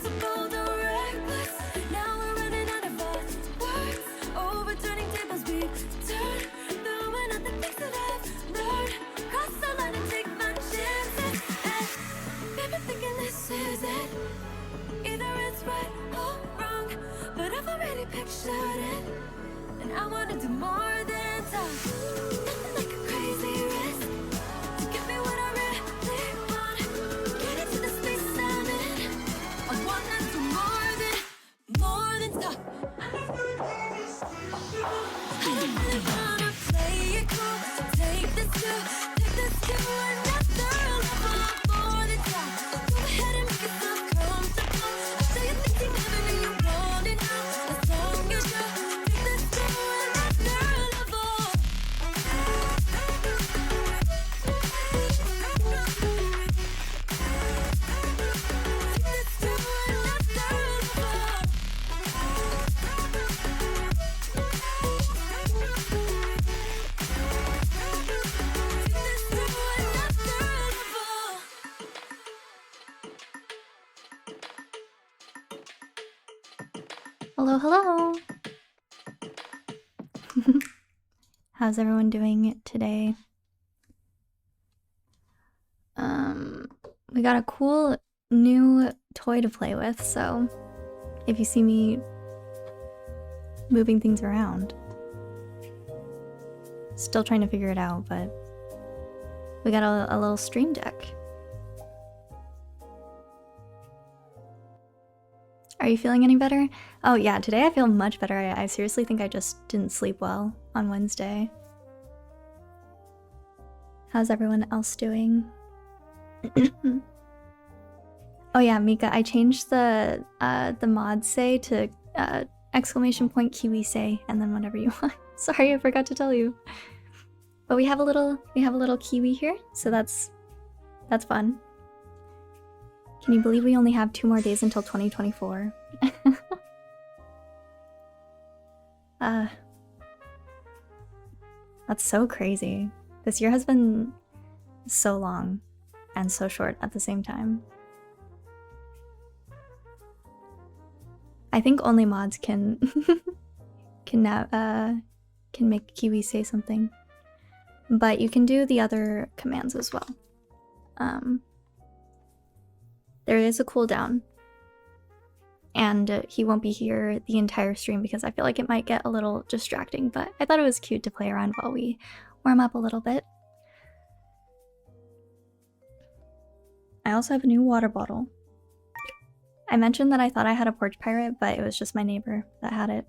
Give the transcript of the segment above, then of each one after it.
bold or reckless. Now we're running out of our words. Overturning tables we turn. Throwing out the things that I've learned. Cross the line and take my chances. And maybe thinking this is it. Either it's right or wrong, but I've already pictured it. And I wanna do more than talk. Nothing like a crazy risk to give me what I really want. Get into the space I'm in. I wanna do more than talk. I really wanna play it cool. So take this to another level. More than talk. Go ahead and make yourself comfortable. I'll show you things you never knew you wanted now. As long as you take this to another level. Hello, hello! How's everyone doing today? We got a cool new toy to play with, so if you see me moving things around, still trying to figure it out, but we got a little stream deck. Are you feeling any better? Oh yeah, today I feel much better. I seriously think I just didn't sleep well on Wednesday. How's everyone else doing? Oh yeah, Mika, I changed the mod say to exclamation point kiwi say and then whatever you want. Sorry, I forgot to tell you. But we have a little kiwi here, so that's fun. Can you believe we only have 2 more days until 2024? That's so crazy. This year has been so long and so short at the same time. I think only mods can make Kiwi say something, but you can do the other commands as well. There is a cooldown, and he won't be here the entire stream because I feel like it might get a little distracting, but I thought it was cute to play around while we warm up a little bit. I also have a new water bottle. I mentioned that I thought I had a porch pirate, but it was just my neighbor that had it.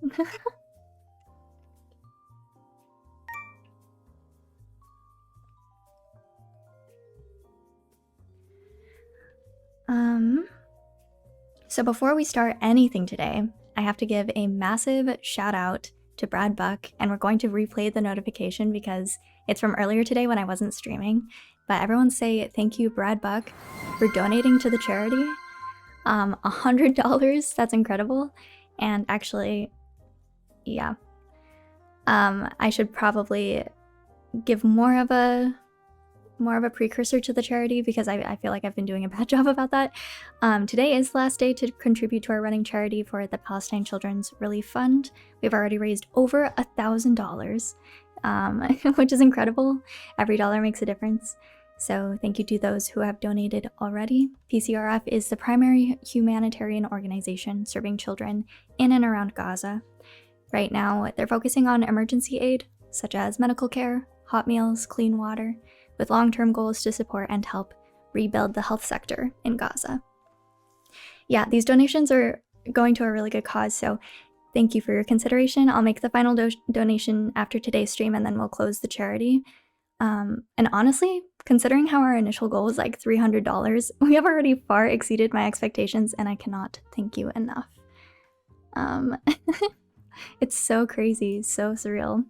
So before we start anything today, I have to give a massive shout out to Brad Buck, and we're going to replay the notification because it's from earlier today when I wasn't streaming. But everyone say thank you, Brad Buck, for donating to the charity. $100, that's incredible. And actually, yeah, I should probably give more of a precursor to the charity because I feel like I've been doing a bad job about that. Today is the last day to contribute to our running charity for the Palestine Children's Relief Fund. We've already raised over $1,000, which is incredible. Every dollar makes a difference. So thank you to those who have donated already. PCRF is the primary humanitarian organization serving children in and around Gaza. Right now, they're focusing on emergency aid, such as medical care, hot meals, clean water, with long-term goals to support and help rebuild the health sector in Gaza. Yeah, these donations are going to a really good cause, so thank you for your consideration. I'll make the final donation after today's stream, and then we'll close the charity. And honestly, considering how our initial goal was like $300, we have already far exceeded my expectations, and I cannot thank you enough. It's so crazy, so surreal.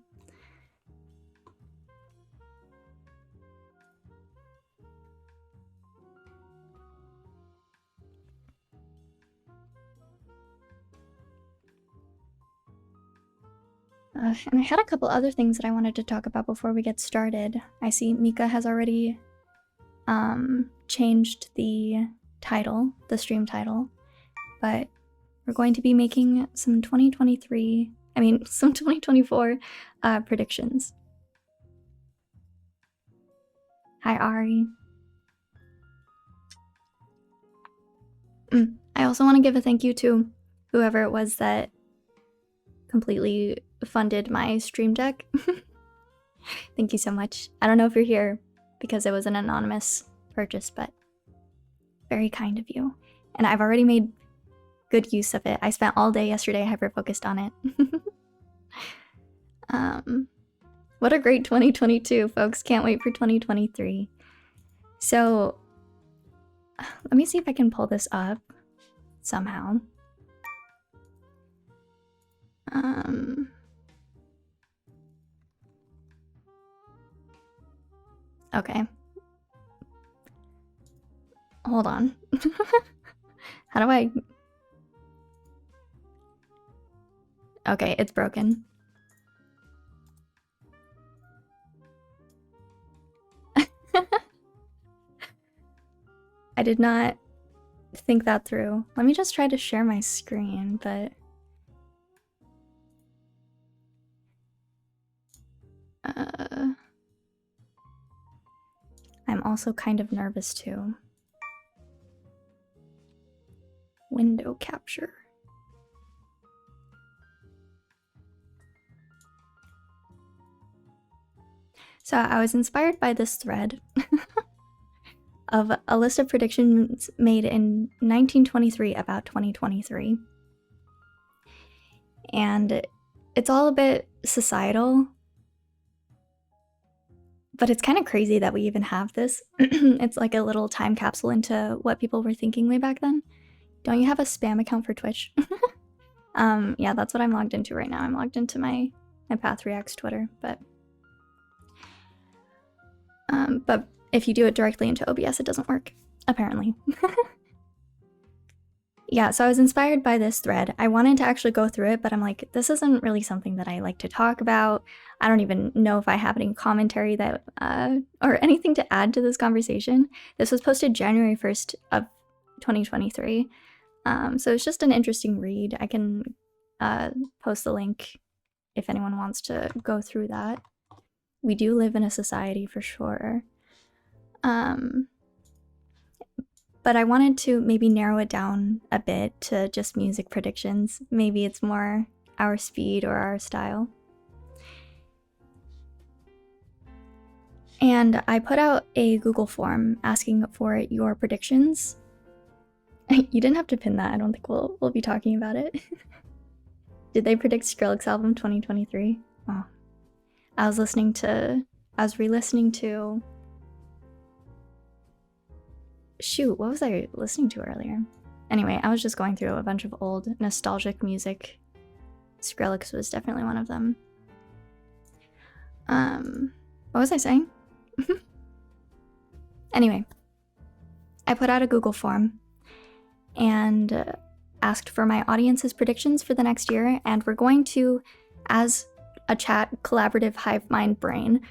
And I had a couple other things that I wanted to talk about before we get started. I see Mika has already changed the title, the stream title. but we're going to be making some 2024 predictions. Hi, Ari. I also want to give a thank you to whoever it was that completely funded my Stream Deck. Thank you so much. I don't know if you're here because it was an anonymous purchase, but very kind of you. And I've already made good use of it. I spent all day yesterday hyper-focused on it. What a great 2022, folks. Can't wait for 2023. So let me see if I can pull this up somehow. Okay. Hold on. How do I... Okay, it's broken. I did not think that through. Let me just try to share my screen, but... I'm also kind of nervous too. Window capture. So I was inspired by this thread of a list of predictions made in 1923 about 2023. And it's all a bit societal, but it's kind of crazy that we even have this. It's like a little time capsule into what people were thinking way back then. Don't you have a spam account for Twitch? Yeah, that's what I'm logged into right now. I'm logged into my Path Reacts Twitter, but if you do it directly into OBS, it doesn't work, apparently. Yeah, so I was inspired by this thread. I wanted to actually go through it, but I'm like, this isn't really something that I like to talk about. I don't even know if I have any commentary that or anything to add to this conversation. This was posted January 1st of 2023. So it's just an interesting read. I can post the link if anyone wants to go through that. We do live in a society for sure. But I wanted to maybe narrow it down a bit to just music predictions. Maybe it's more our speed or our style. And I put out a Google form asking for your predictions. You didn't have to pin that. I don't think we'll be talking about it. Did they predict Skrillex's album 2023? Oh. I was re-listening to... Shoot, what was I listening to earlier? Anyway, I was just going through a bunch of old nostalgic music. Skrillex was definitely one of them. What was I saying? Anyway, I put out a Google form and asked for my audience's predictions for the next year, and we're going to, as a chat collaborative hive mind brain,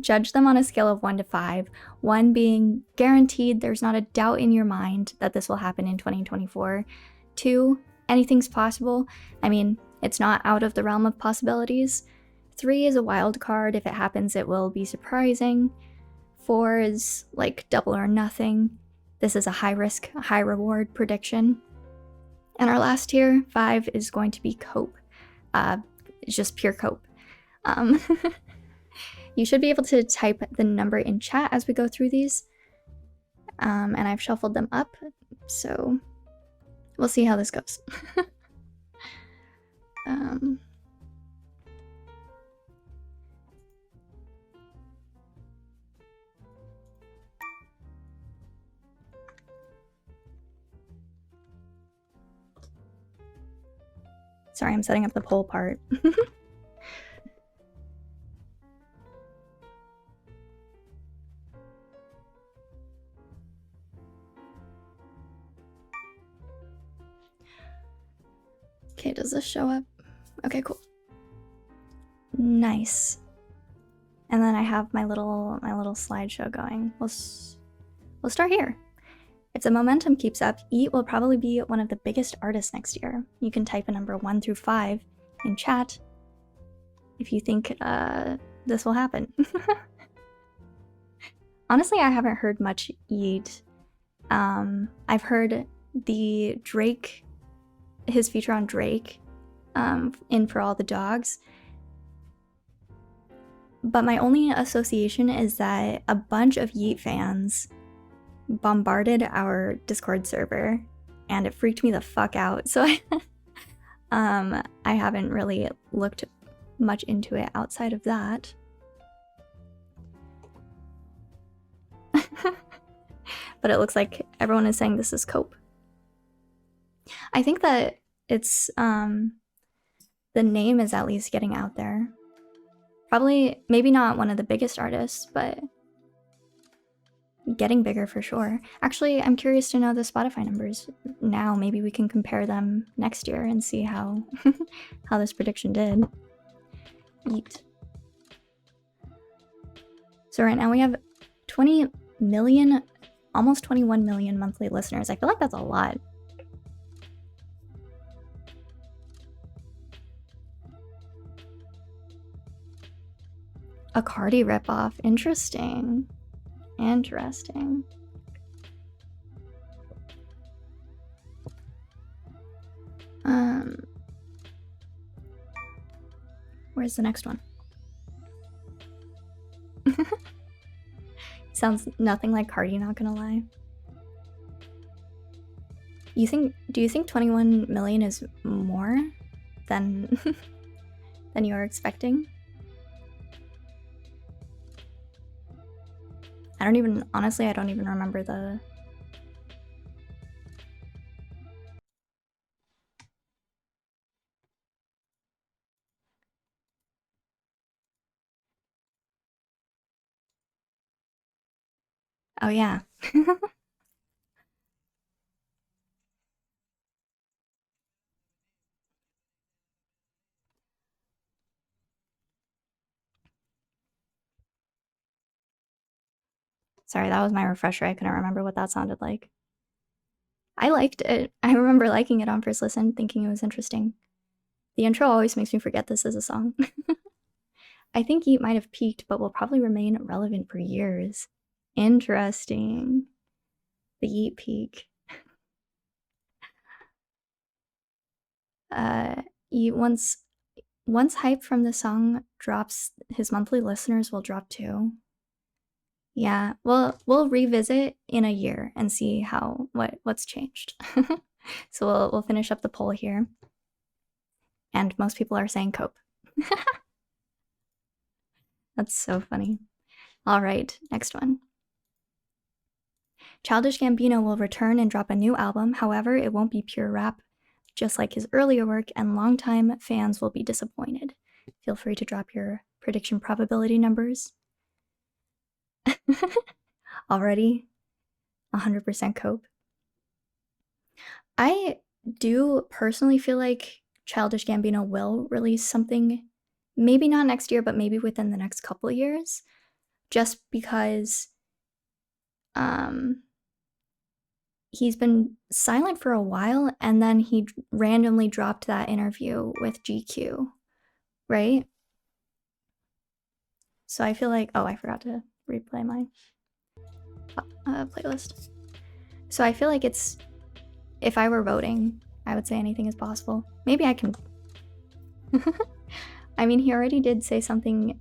judge them on a scale of 1 to 5. 1 being guaranteed, there's not a doubt in your mind that this will happen in 2024. 2, anything's possible. I mean, it's not out of the realm of possibilities. 3 is a wild card. If it happens, it will be surprising. 4 is like double or nothing. This is a high risk, high reward prediction. And our last tier, 5, is going to be cope. It's just pure cope. You should be able to type the number in chat as we go through these. And I've shuffled them up, so we'll see how this goes. Sorry, I'm setting up the poll part. Okay, does this show up? Okay, cool. Nice. And then I have my little slideshow going. We'll start here. If the momentum keeps up, Yeet will probably be one of the biggest artists next year. You can type a number 1 through 5 in chat if you think this will happen. Honestly, I haven't heard much Yeet. I've heard the Drake, his feature on Drake, in For All the Dogs. But my only association is that a bunch of Yeet fans bombarded our Discord server and it freaked me the fuck out. So I haven't really looked much into it outside of that. But it looks like everyone is saying this is Cope. I think that it's the name is at least getting out there. Probably, maybe not one of the biggest artists, but getting bigger for sure. Actually, I'm curious to know the Spotify numbers now. Maybe we can compare them next year and see how how this prediction did. Yeet. So right now we have 20 million, almost 21 million monthly listeners. I feel like that's a lot. A Cardi ripoff. Interesting. Interesting. Where's the next one? Sounds nothing like Cardi, not gonna lie. Do you think 21 million is more than than you were expecting? Honestly, I don't even remember the... Oh yeah. Sorry, that was my refresher. I couldn't remember what that sounded like. I liked it. I remember liking it on first listen, thinking it was interesting. The intro always makes me forget this is a song. I think Yeet might have peaked, but will probably remain relevant for years. Interesting. The Yeet peak. Yeet, once hype from the song drops, his monthly listeners will drop too. Yeah, we'll revisit in a year and see what's changed. So we'll finish up the poll here. And most people are saying Cope. That's so funny. All right, next one. Childish Gambino will return and drop a new album. However, it won't be pure rap, just like his earlier work, and longtime fans will be disappointed. Feel free to drop your prediction probability numbers. Already 100% Cope. I do personally feel like Childish Gambino will release something, maybe not next year, but maybe within the next couple of years, just because he's been silent for a while, and then he randomly dropped that interview with GQ, right? So I feel like, oh, I forgot to replay my playlist. So I feel like it's, if I were voting, I would say anything is possible. Maybe I can... I mean, he already did say something...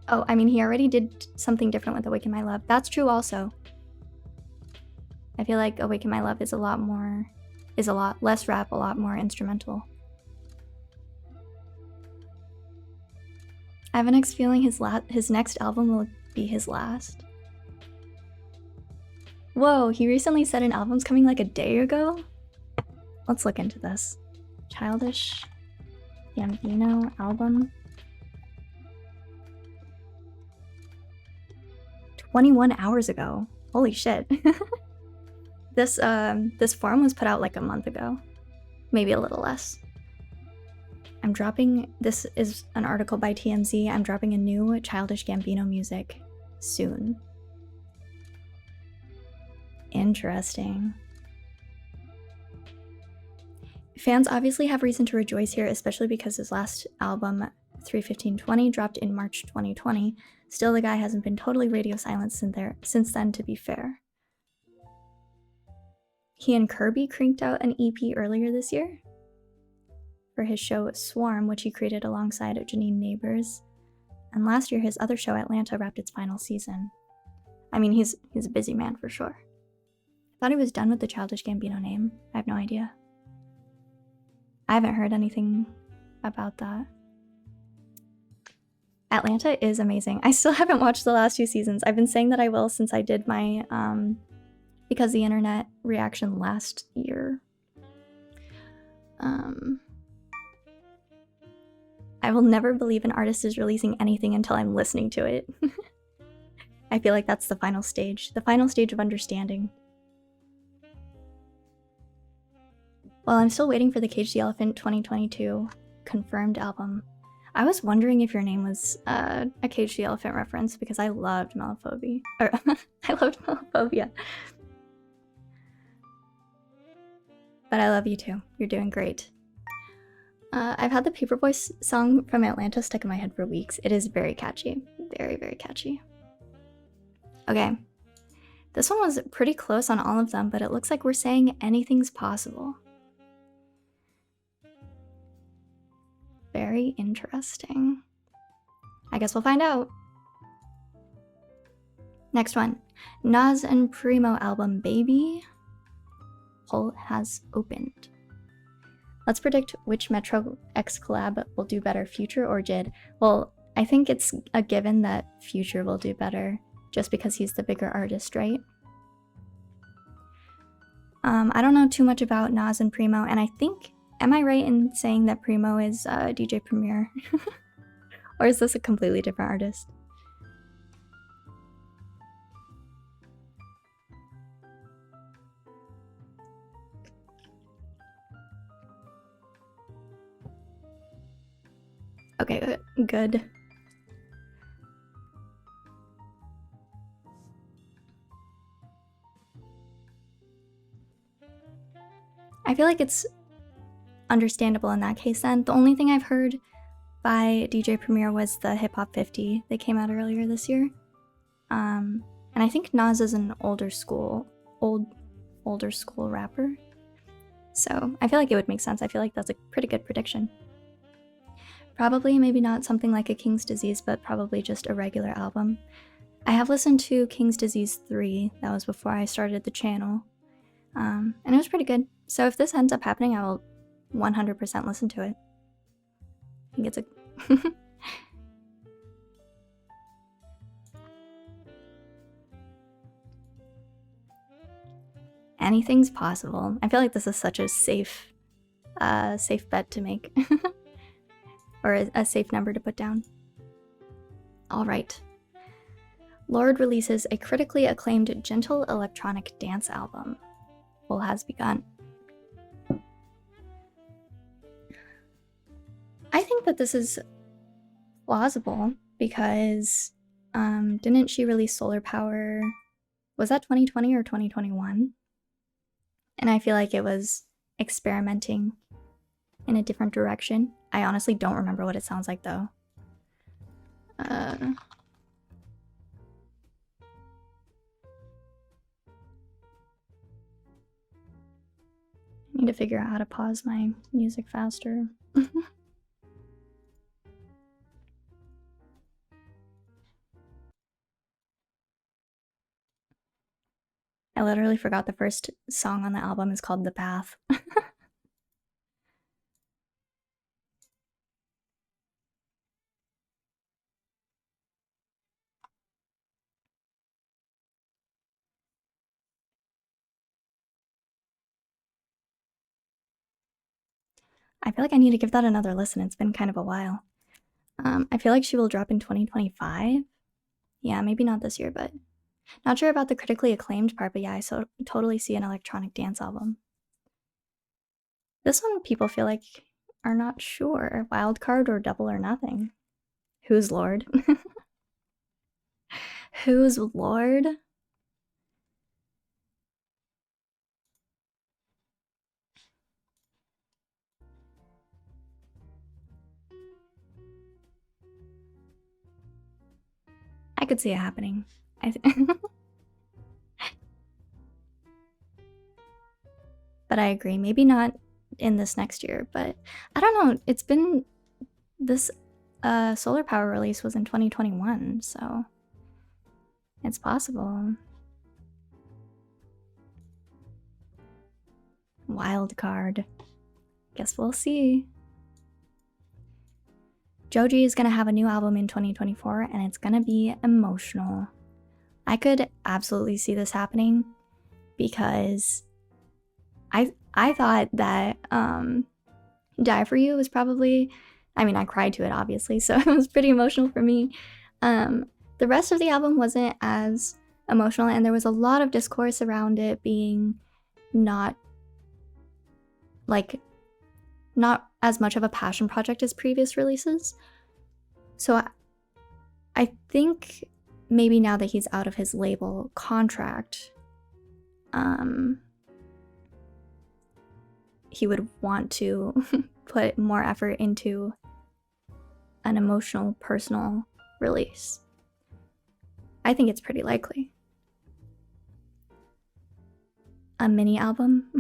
Oh, I mean, he already did something different with Awaken My Love. That's true also. I feel like Awaken My Love is a lot less rap, a lot more instrumental. I have an next feeling his next album will be his last. Whoa, he recently said an album's coming like a day ago? Let's look into this. Childish Gambino album. 21 hours ago. Holy shit. This form was put out like a month ago. Maybe a little less. I'm dropping, this is an article by TMZ, I'm dropping a new Childish Gambino music soon. Interesting. Fans obviously have reason to rejoice here, especially because his last album, 31520, dropped in March 2020. Still, the guy hasn't been totally radio silent since then, to be fair. He and Kirby cranked out an EP earlier this year for his show Swarm, which he created alongside Janine Neighbors. And last year, his other show, Atlanta, wrapped its final season. I mean, he's a busy man for sure. I thought he was done with the Childish Gambino name. I have no idea. I haven't heard anything about that. Atlanta is amazing. I still haven't watched the last 2 seasons. I've been saying that I will since I did my Because the Internet reaction last year. I will never believe an artist is releasing anything until I'm listening to it. I feel like that's the final stage of understanding. Well, I'm still waiting for the Cage the Elephant 2022 confirmed album. I was wondering if your name was a Cage the Elephant reference because I loved Melophobia. I loved Melophobia. But I love you too. You're doing great. I've had the Paperboy song from Atlanta stuck in my head for weeks. It is very catchy. Very, very catchy. Okay. This one was pretty close on all of them, but it looks like we're saying anything's possible. Very interesting. I guess we'll find out. Next one. Nas and Primo album Baby. Poll has opened. Let's predict which Metro X collab will do better, Future or Jid. Well, I think it's a given that Future will do better, just because he's the bigger artist, right? I don't know too much about Nas and Primo, and I think, am I right in saying that Primo is DJ Premier? Or is this a completely different artist? Okay, good. I feel like it's understandable in that case then. The only thing I've heard by DJ Premier was the Hip Hop 50 that came out earlier this year. And I think Nas is an older school rapper. So I feel like it would make sense. I feel like that's a pretty good prediction. Probably maybe not something like a King's Disease, but probably just a regular album. I have listened to King's Disease 3. That was before I started the channel. And it was pretty good. So if this ends up happening, I will 100% listen to it. I think it's a... Anything's possible. I feel like this is such a safe bet to make. Or a safe number to put down. Alright. Lorde releases a critically acclaimed gentle electronic dance album. Poll has begun. I think that this is plausible because didn't she release Solar Power? Was that 2020 or 2021? And I feel like it was experimenting in a different direction. I honestly don't remember what it sounds like though. I need to figure out how to pause my music faster. I literally forgot the first song on the album is called The Path. I feel like I need to give that another listen. It's been kind of a while. I feel like she will drop in 2025. Yeah, maybe not this year, but not sure about the critically acclaimed part, but yeah, I totally see an electronic dance album. This one people feel like are not sure. Wildcard or Double or Nothing. Who's Lorde? Who's Lorde? I could see it happening. But I agree, maybe not in this next year, but I don't know. It's been this solar power release was in 2021, so it's possible. Wild card. Guess we'll see. Joji is gonna have a new album in 2024 and it's gonna be emotional. I could absolutely see this happening because I thought that Die For You was probably, I mean, I cried to it obviously, so it was pretty emotional for me. The rest of the album wasn't as emotional and there was a lot of discourse around it being not as much of a passion project as previous releases. So I think maybe now that he's out of his label contract, he would want to put more effort into an emotional, personal release. I think it's pretty likely. A mini album?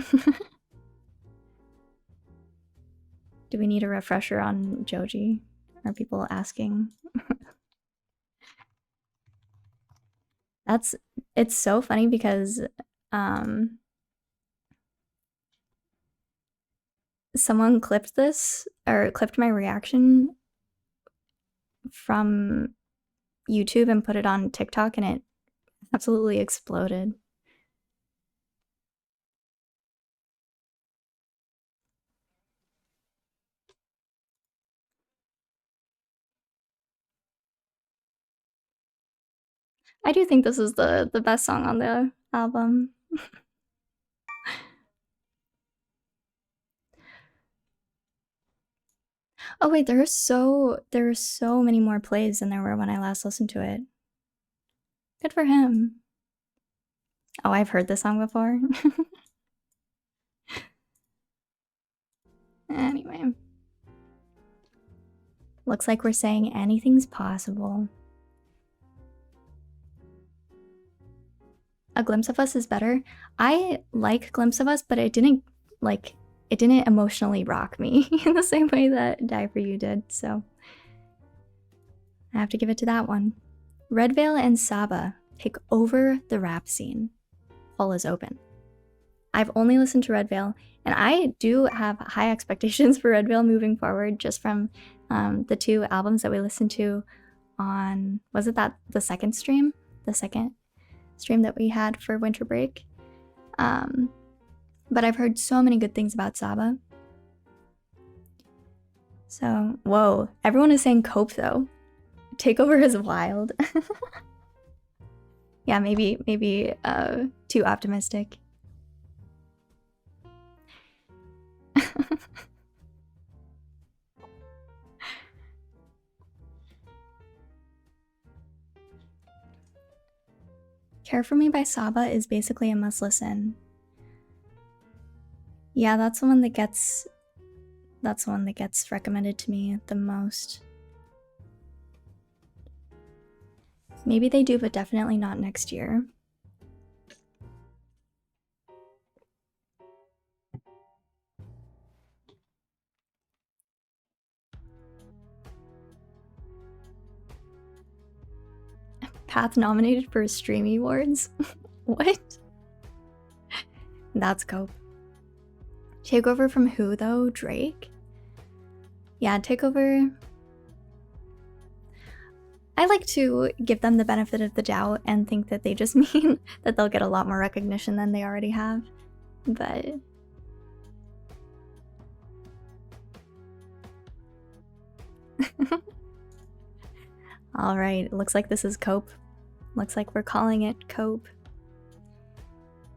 Do we need a refresher on Joji? Are people asking? It's so funny because someone clipped this, or clipped my reaction from YouTube and put it on TikTok and it absolutely exploded. I do think this is the best song on the album. Oh wait, there are so many more plays than there were when I last listened to it. Good for him. Oh, I've heard this song before. Anyway. Looks like we're saying anything's possible. A Glimpse of Us is better. I like Glimpse of Us, but it didn't emotionally rock me in the same way that Die For You did, so I have to give it to that one. Red Veil and Saba take over the rap scene. Poll is open. I've only listened to Red Veil, and I do have high expectations for Red Veil moving forward just from the two albums that we listened to on, was it the second stream? The second stream that we had for winter break. But I've heard so many good things about Saba. So, whoa, everyone is saying Cope though. Takeover is wild. Yeah, maybe too optimistic. Care For Me by Saba is basically a must listen. Yeah, that's the one that gets recommended to me the most. Maybe they do, but definitely not next year. Path nominated for Streamy Awards? What? That's Cope. Takeover from who though? Drake? Yeah, Takeover. I like to give them the benefit of the doubt and think that they just mean that they'll get a lot more recognition than they already have. But alright, looks like this is Cope. Looks like we're calling it Cope.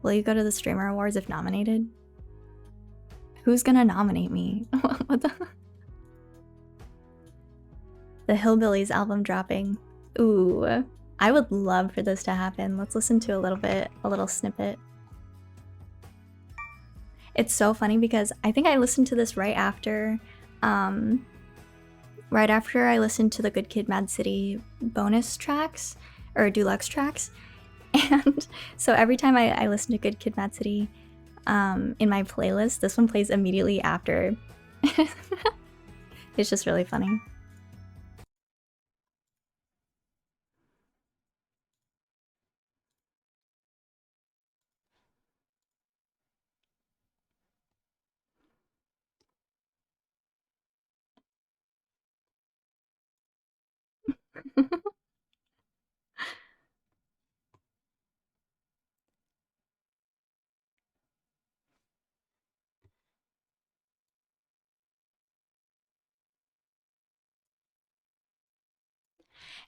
Will you go to the Streamer Awards if nominated? Who's gonna nominate me? What the? The Hillbillies album dropping. Ooh, I would love for this to happen. Let's listen to a little snippet. It's so funny because I think I listened to this right after I listened to the Good Kid, Mad City bonus tracks, or deluxe tracks. And so every time I listen to Good Kid, Mad City in my playlist, this one plays immediately after. It's just really funny.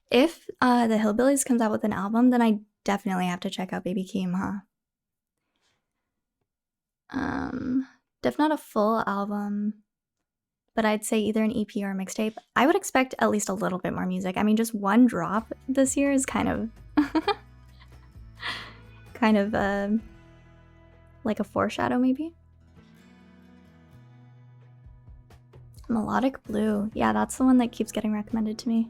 If the Hillbillies comes out with an album, then I definitely have to check out Baby Keem, huh? Definitely not a full album, but I'd say either an EP or a mixtape. I would expect at least a little bit more music. I mean, just one drop this year is kind of like a foreshadow, maybe. Melodic Blue. Yeah, that's the one that keeps getting recommended to me.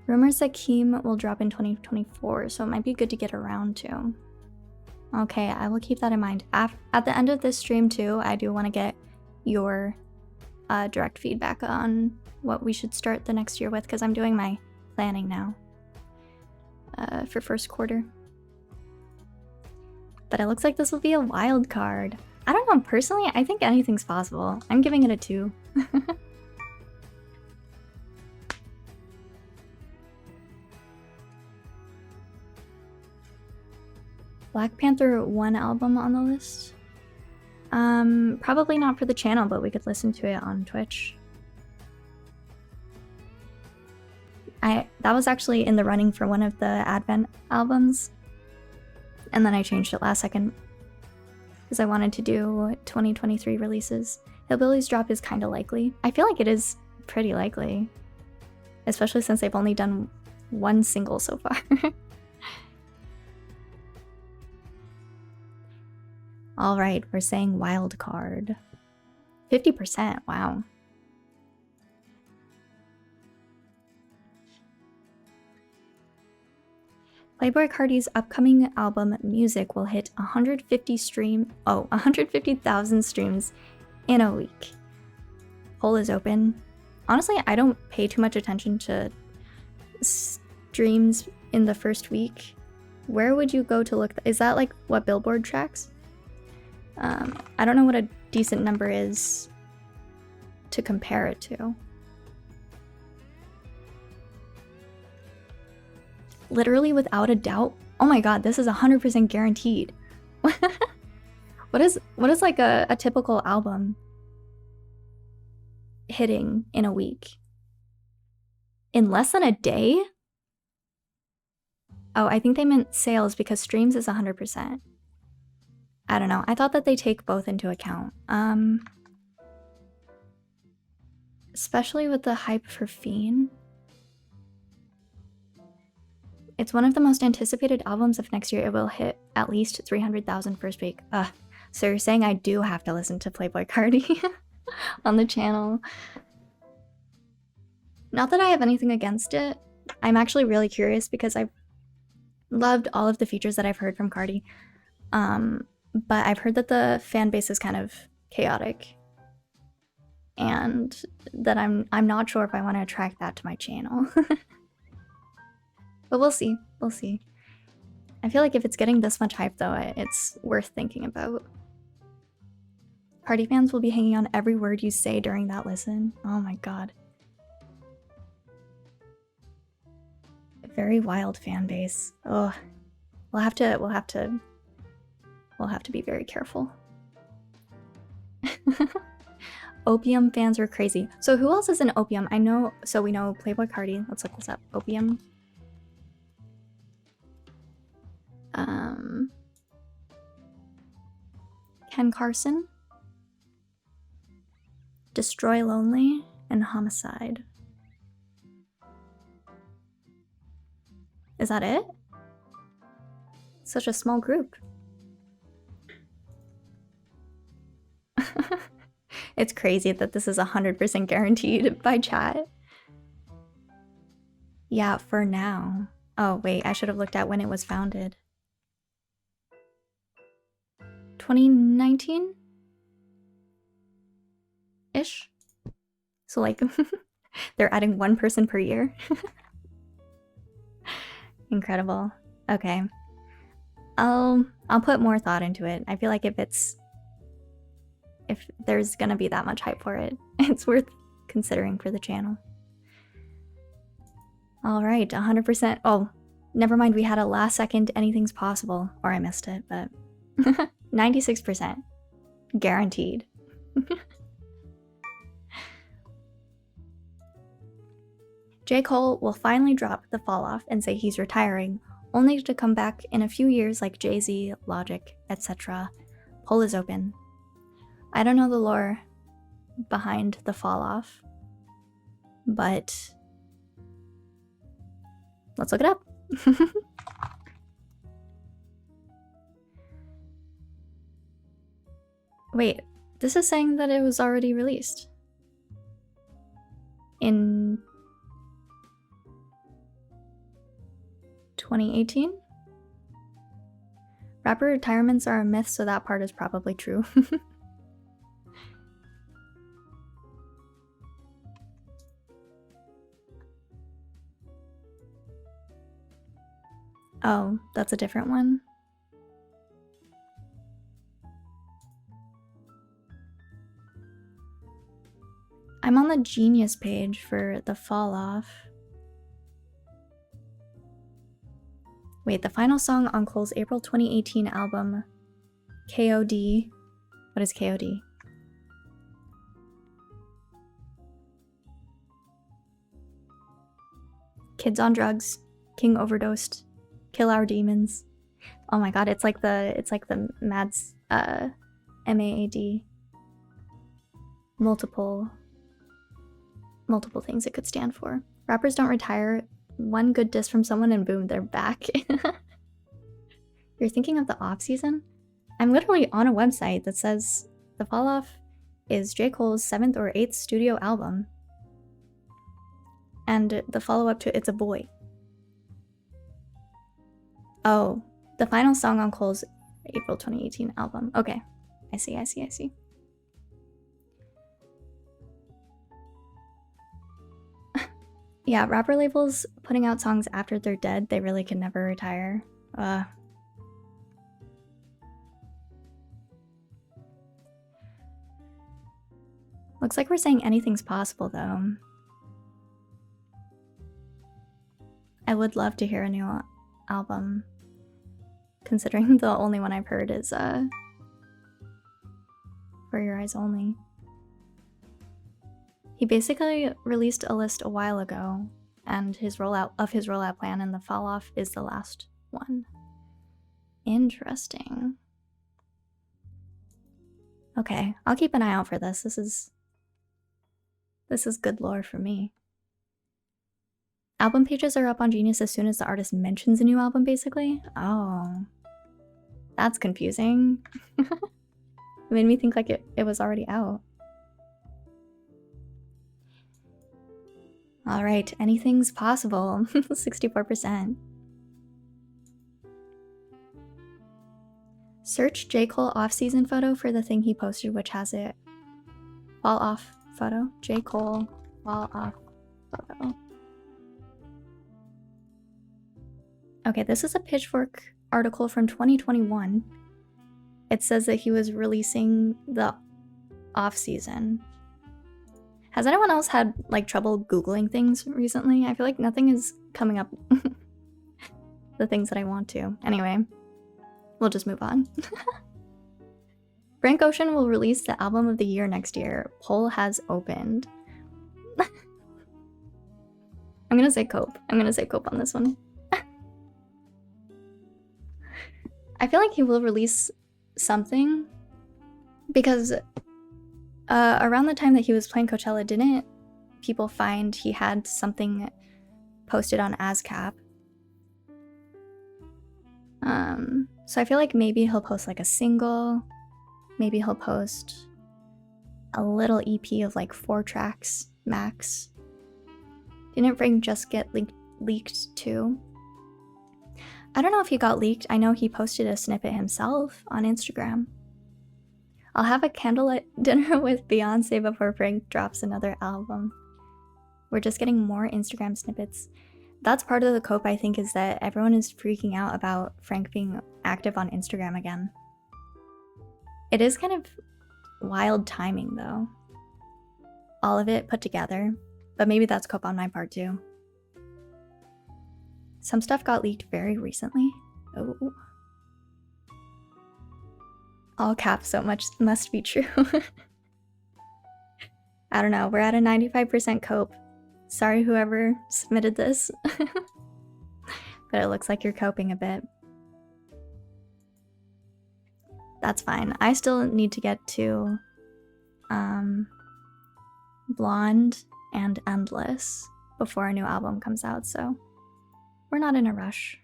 Rumors that Keem will drop in 2024, so it might be good to get around to. Okay, I will keep that in mind. At the end of this stream too, I do want to get your direct feedback on what we should start the next year with, because I'm doing my planning now for first quarter. But it looks like this will be a wild card. I don't know, personally, I think anything's possible. I'm giving it a 2. Black Panther 1 album on the list? Probably not for the channel, but we could listen to it on Twitch. That was actually in the running for one of the Advent albums. And then I changed it last second because I wanted to do 2023 releases. Hillbillies drop is kind of likely. I feel like it is pretty likely, especially since they've only done 1 single so far. All right, we're saying wild card. 50%, wow. Playboi Carti's upcoming album Music will hit 150,000 streams in a week. Poll is open. Honestly, I don't pay too much attention to streams in the first week. Where would you go to look? Is that like what Billboard tracks? I don't know what a decent number is to compare it to. Literally without a doubt. Oh my god, this is 100% guaranteed. What is like a typical album hitting in a week? In less than a day? Oh, I think they meant sales because streams is 100%. I don't know. I thought that they take both into account. Especially with the hype for Fiend. It's one of the most anticipated albums of next year. It will hit at least 300,000 first week. So you're saying I do have to listen to Playboi Carti on the channel. Not that I have anything against it. I'm actually really curious because I've loved all of the features that I've heard from Carti. But I've heard that the fan base is kind of chaotic. And that I'm not sure if I want to attract that to my channel. But we'll see. We'll see. I feel like if it's getting this much hype though, it's worth thinking about. Carti fans will be hanging on every word you say during that listen. Oh my god. A very wild fan base. Oh. We'll have to be very careful. Opium fans are crazy. So who else is in Opium? I know, so we know Playboi Carti. Let's look this up. Opium. Ken Carson. Destroy Lonely and Homicide. Is that it? Such a small group. It's crazy that this is 100% guaranteed by chat. Yeah, for now. Oh, wait, I should have looked at when it was founded. 2019? Ish? So, like, they're adding one person per year? Incredible. Okay. I'll put more thought into it. I feel like if there's gonna be that much hype for it, it's worth considering for the channel. Alright, 100%. Oh, never mind, we had a last second anything's possible. Or I missed it, but 96%. Guaranteed. J. Cole will finally drop the fall off and say he's retiring, only to come back in a few years like Jay-Z, Logic, etc. Poll is open. I don't know the lore behind the fall off, but let's look it up. Wait, this is saying that it was already released in 2018? Rapper retirements are a myth, so that part is probably true. Oh, that's a different one. I'm on the Genius page for the fall off. Wait, the final song on Cole's April 2018 album, KOD. What is KOD? Kids on Drugs, King Overdosed, Kill Our Demons. Oh my god, it's like the MADS, MAAD. Multiple things it could stand for. Rappers don't retire. One good diss from someone and boom, they're back. You're thinking of the off season? I'm literally on a website that says the fall off is J. Cole's 7th or 8th studio album. And the follow-up to It's a Boy. Oh, the final song on Cole's April 2018 album. Okay, I see. Yeah, rapper labels putting out songs after they're dead, they really can never retire. Looks like we're saying anything's possible, though. I would love to hear a new album, considering the only one I've heard is For Your Eyes Only. He basically released a list a while ago, and his rollout plan, and the fall off is the last one. Interesting. Okay, I'll keep an eye out for this. This is good lore for me. Album pages are up on Genius as soon as the artist mentions a new album, basically? Oh. That's confusing. It made me think like it was already out. Alright, anything's possible. 64%. Search J. Cole off-season photo for the thing he posted, which has it. Fall off photo. J. Cole fall off photo. Okay, this is a Pitchfork article from 2021. It says that he was releasing the off-season. Has anyone else had like trouble Googling things recently? I feel like nothing is coming up. The things that I want to. Anyway, we'll just move on. Frank Ocean will release the album of the year next year. Poll has opened. I'm gonna say Cope. I'm gonna say Cope on this one. I feel like he will release something because around the time that he was playing Coachella, didn't people find he had something posted on ASCAP? So I feel like maybe he'll post like a single, maybe he'll post a little EP of like 4 tracks max. Didn't Frank just get leaked too? I don't know if he got leaked. I know he posted a snippet himself on Instagram. I'll have a candlelit dinner with Beyonce before Frank drops another album. We're just getting more Instagram snippets. That's part of the cope, I think, is that everyone is freaking out about Frank being active on Instagram again. It is kind of wild timing, though. All of it put together, but maybe that's cope on my part, too. Some stuff got leaked very recently. Oh. All caps, so much must be true. I don't know, we're at a 95% cope. Sorry whoever submitted this. But it looks like you're coping a bit. That's fine. I still need to get to Blonde and Endless before a new album comes out, so we're not in a rush.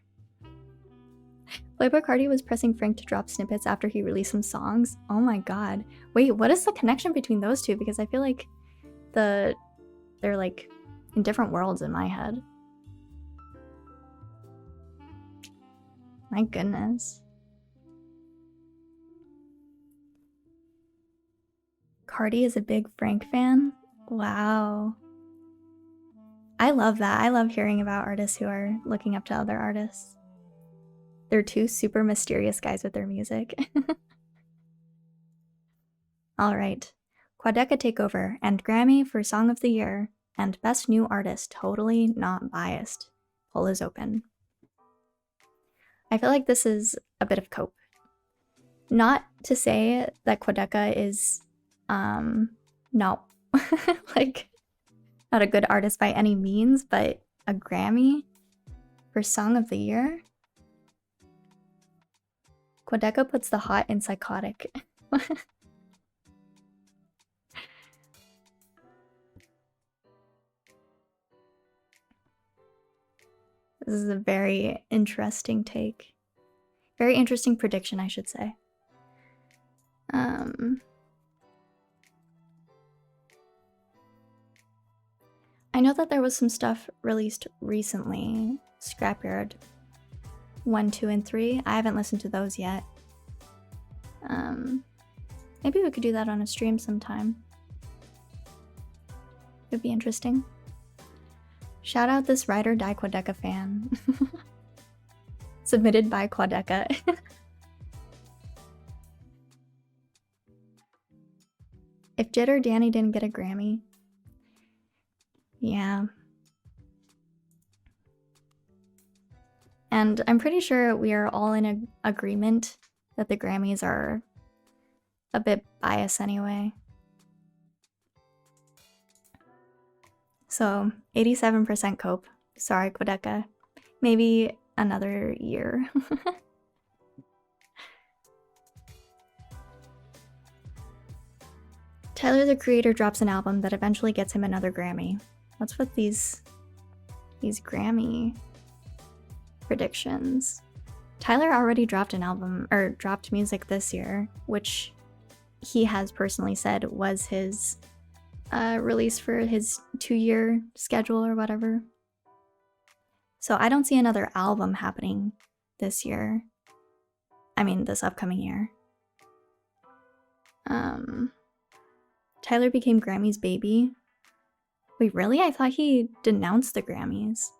Playboi Carti was pressing Frank to drop snippets after he released some songs. Oh my god. Wait, what is the connection between those two? Because I feel like they're like in different worlds in my head. My goodness. Carti is a big Frank fan? Wow. I love that. I love hearing about artists who are looking up to other artists. They're two super mysterious guys with their music. Alright. Quadeca Takeover and Grammy for Song of the Year and Best New Artist, totally not biased. Poll is open. I feel like this is a bit of cope. Not to say that Quadeca is not like not a good artist by any means, but a Grammy for Song of the Year? Quadeca puts the hot in psychotic. This is a very interesting take. Very interesting prediction, I should say. I know that there was some stuff released recently. Scrapyard 1, 2, and 3. I haven't listened to those yet. Maybe we could do that on a stream sometime. It would be interesting. Shout out this Ride or Die Quadeca fan. Submitted by Quadeca. If Jid or Danny didn't get a Grammy. Yeah. And I'm pretty sure we are all in agreement that the Grammys are a bit biased anyway. So 87% cope. Sorry, Quadeca. Maybe another year. Tyler the Creator drops an album that eventually gets him another Grammy. What's with these Grammy predictions? Tyler already dropped an album, or dropped music this year, which he has personally said was his release for his 2-year schedule or whatever. So I don't see another album happening this year. I mean, this upcoming year. Tyler became Grammy's baby. Wait, really? I thought he denounced the Grammys.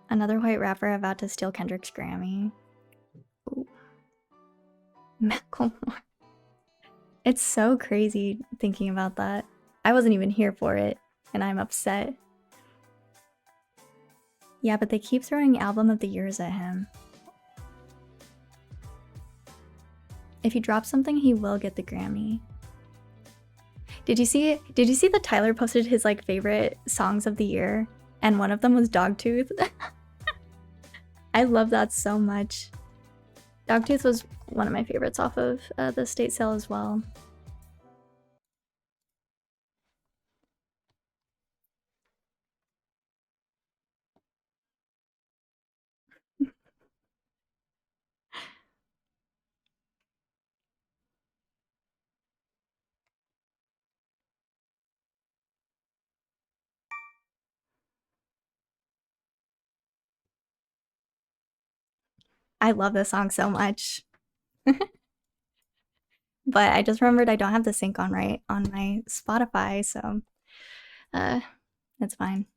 Another white rapper about to steal Kendrick's Grammy. Ooh. Macklemore. It's so crazy thinking about that. I wasn't even here for it, and I'm upset. Yeah, but they keep throwing Album of the Years at him. If he drops something, he will get the Grammy. Did you see that Tyler posted his like favorite songs of the year, and one of them was Dogtooth? I love that so much. Dogtooth was one of my favorites off of the State Sale as well. I love this song so much. But I just remembered I don't have the sync on right on my Spotify, so that's fine.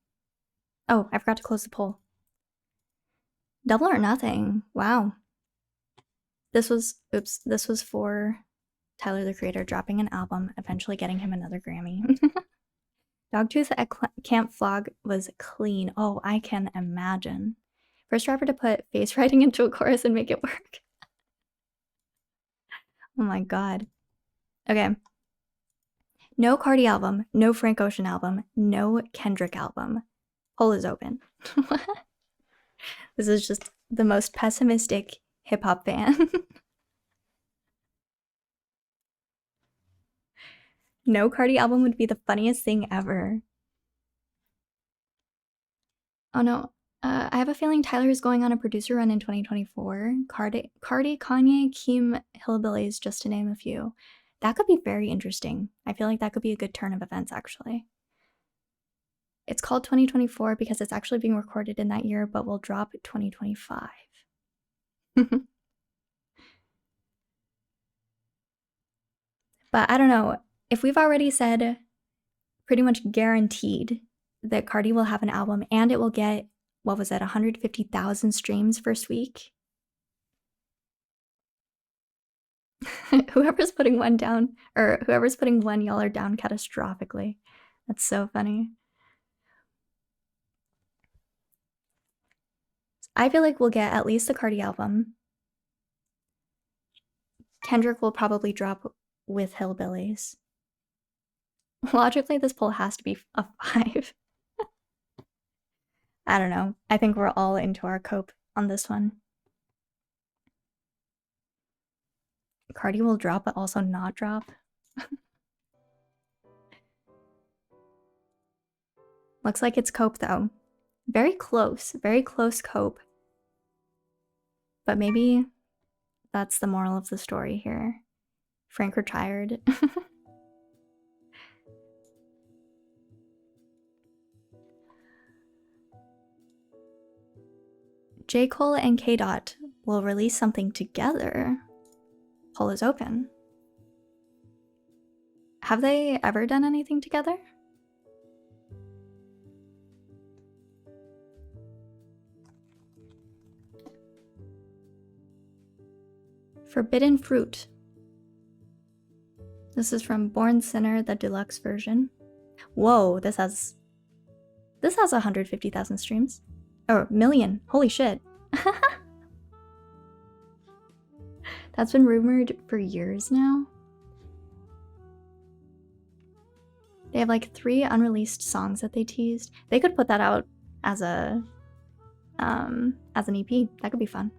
Oh, I forgot to close the poll. Double or Nothing. Wow. This was for Tyler the Creator dropping an album, eventually getting him another Grammy. Dogtooth at Camp Flog was clean. Oh, I can imagine. First rapper to put face writing into a chorus and make it work. Oh my god. Okay. No Cardi album, no Frank Ocean album, no Kendrick album. Poll is open. This is just the most pessimistic hip-hop fan. No Cardi album would be the funniest thing ever. Oh no, I have a feeling Tyler is going on a producer run in 2024. Cardi, Kanye, Kim, Hillbillies, just to name a few. That could be very interesting. I feel like that could be a good turn of events, actually. It's called 2024 because it's actually being recorded in that year, but will drop 2025. But I don't know. If we've already said pretty much guaranteed that Cardi will have an album and it will get, what was it, 150,000 streams first week? Whoever's putting one down, or whoever's putting one, y'all are down catastrophically. That's so funny. I feel like we'll get at least the Cardi album. Kendrick will probably drop with Hillbillies. Logically, this poll has to be a 5. I don't know. I think we're all into our cope on this one. Cardi will drop, but also not drop. Looks like it's cope, though. Very close cope. But maybe that's the moral of the story here. Frank retired. J. Cole and K. Dot will release something together. Poll is open. Have they ever done anything together? Forbidden Fruit. This is from Born Sinner, the deluxe version. Whoa, this has 150,000 streams. Oh, million. Holy shit. That's been rumored for years now. They have like 3 unreleased songs that they teased. They could put that out as a as an EP. That could be fun.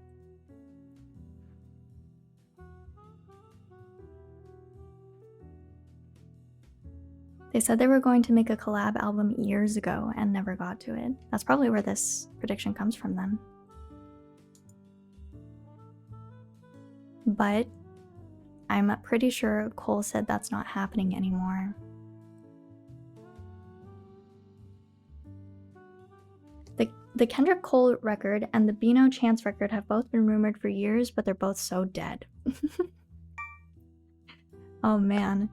They said they were going to make a collab album years ago and never got to it. That's probably where this prediction comes from then. But I'm pretty sure Cole said that's not happening anymore. The Kendrick Cole record and the Bino Chance record have both been rumored for years, but they're both so dead. Oh man.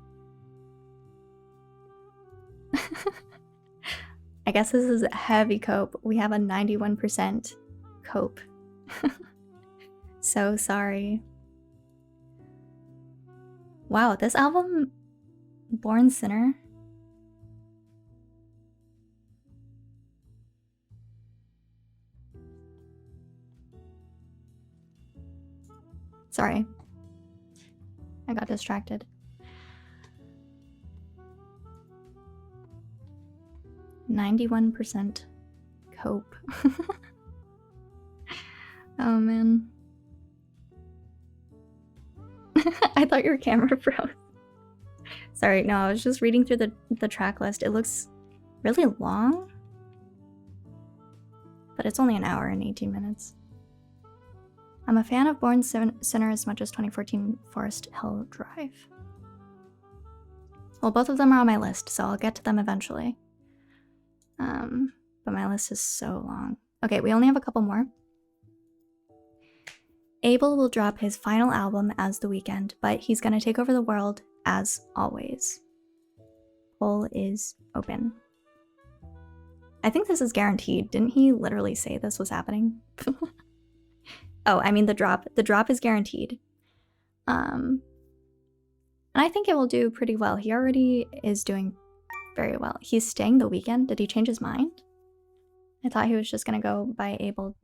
I guess this is heavy cope. We have a 91% cope. So sorry. Wow, this album, Born Sinner. Sorry. I got distracted. 91% cope. Oh man. I thought your camera froze. Sorry, no, I was just reading through the track list. It looks really long, but it's only an hour and 18 minutes. I'm a fan of Born Sinner as much as 2014 Forest Hill Drive. Well, both of them are on my list, so I'll get to them eventually. But my list is so long. Okay, we only have a couple more. Abel will drop his final album as The Weeknd, but he's gonna take over the world as always. Poll is open. I think this is guaranteed. Didn't he literally say this was happening? Oh, I mean the drop. The drop is guaranteed. And I think it will do pretty well. He already is doing very well. He's staying The Weeknd. Did he change his mind? I thought he was just gonna go by Abel.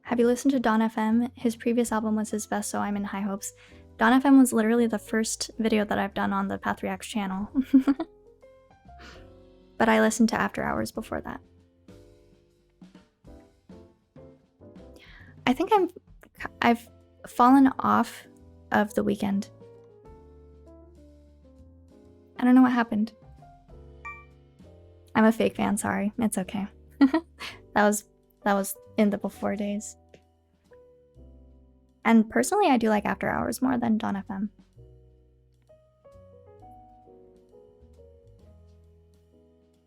Have you listened to Dawn FM? His previous album was his best, so I'm in high hopes. Dawn FM was literally the first video that I've done on the Path Reacts channel. But I listened to After Hours before that. I think I've fallen off of The Weeknd. I don't know what happened. I'm a fake fan, sorry. It's okay. That was in the before days. And personally, I do like After Hours more than Dawn FM.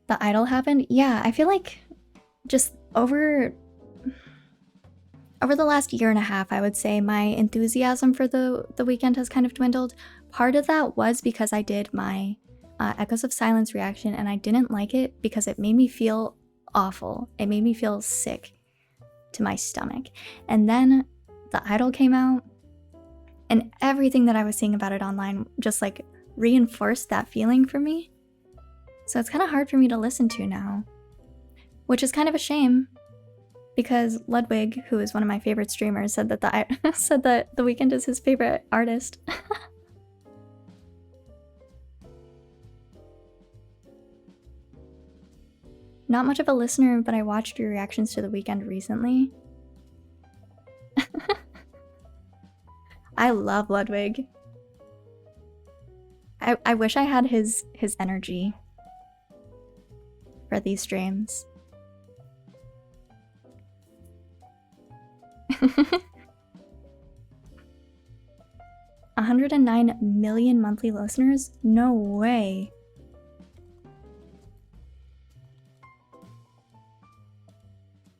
The Idol happened? Yeah, I feel like just over the last year and a half, I would say my enthusiasm for the Weeknd has kind of dwindled. Part of that was because I did my Echoes of Silence reaction and I didn't like it because it made me feel awful. It made me feel sick to my stomach. And then The Idol came out and everything that I was seeing about it online just like reinforced that feeling for me. So it's kind of hard for me to listen to now, which is kind of a shame because Ludwig, who is one of my favorite streamers, said that The Weeknd is his favorite artist. Not much of a listener, but I watched your reactions to The Weeknd recently. I love Ludwig. I wish I had his energy for these streams. 109 million monthly listeners? No way.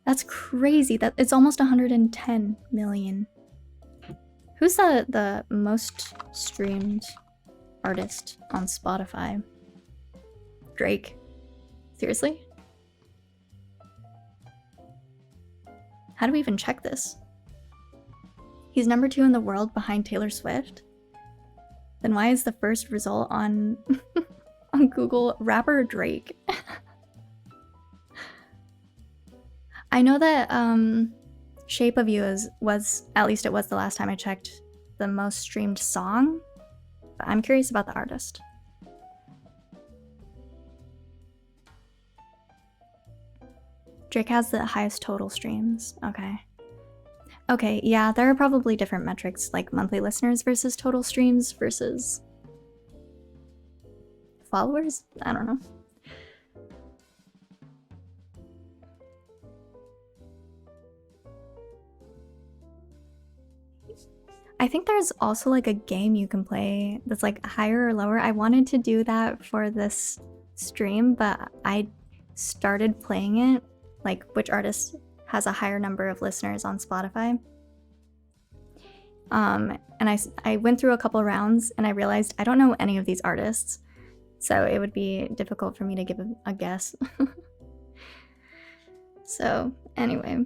That's crazy. That it's almost 110 million. Who's the most streamed artist on Spotify? Drake. Seriously? How do we even check this? He's number 2 in the world behind Taylor Swift? Then why is the first result on on Google rapper Drake? I know that Shape of You was, at least it was the last time I checked, the most streamed song, but I'm curious about the artist. Drake has the highest total streams. Okay. Okay, yeah, there are probably different metrics, like monthly listeners versus total streams versus followers? I don't know. I think there's also like a game you can play that's like higher or lower. I wanted to do that for this stream, but I started playing it, like which artist has a higher number of listeners on Spotify. And I went through a couple rounds and I realized I don't know any of these artists, so it would be difficult for me to give a guess. So anyway.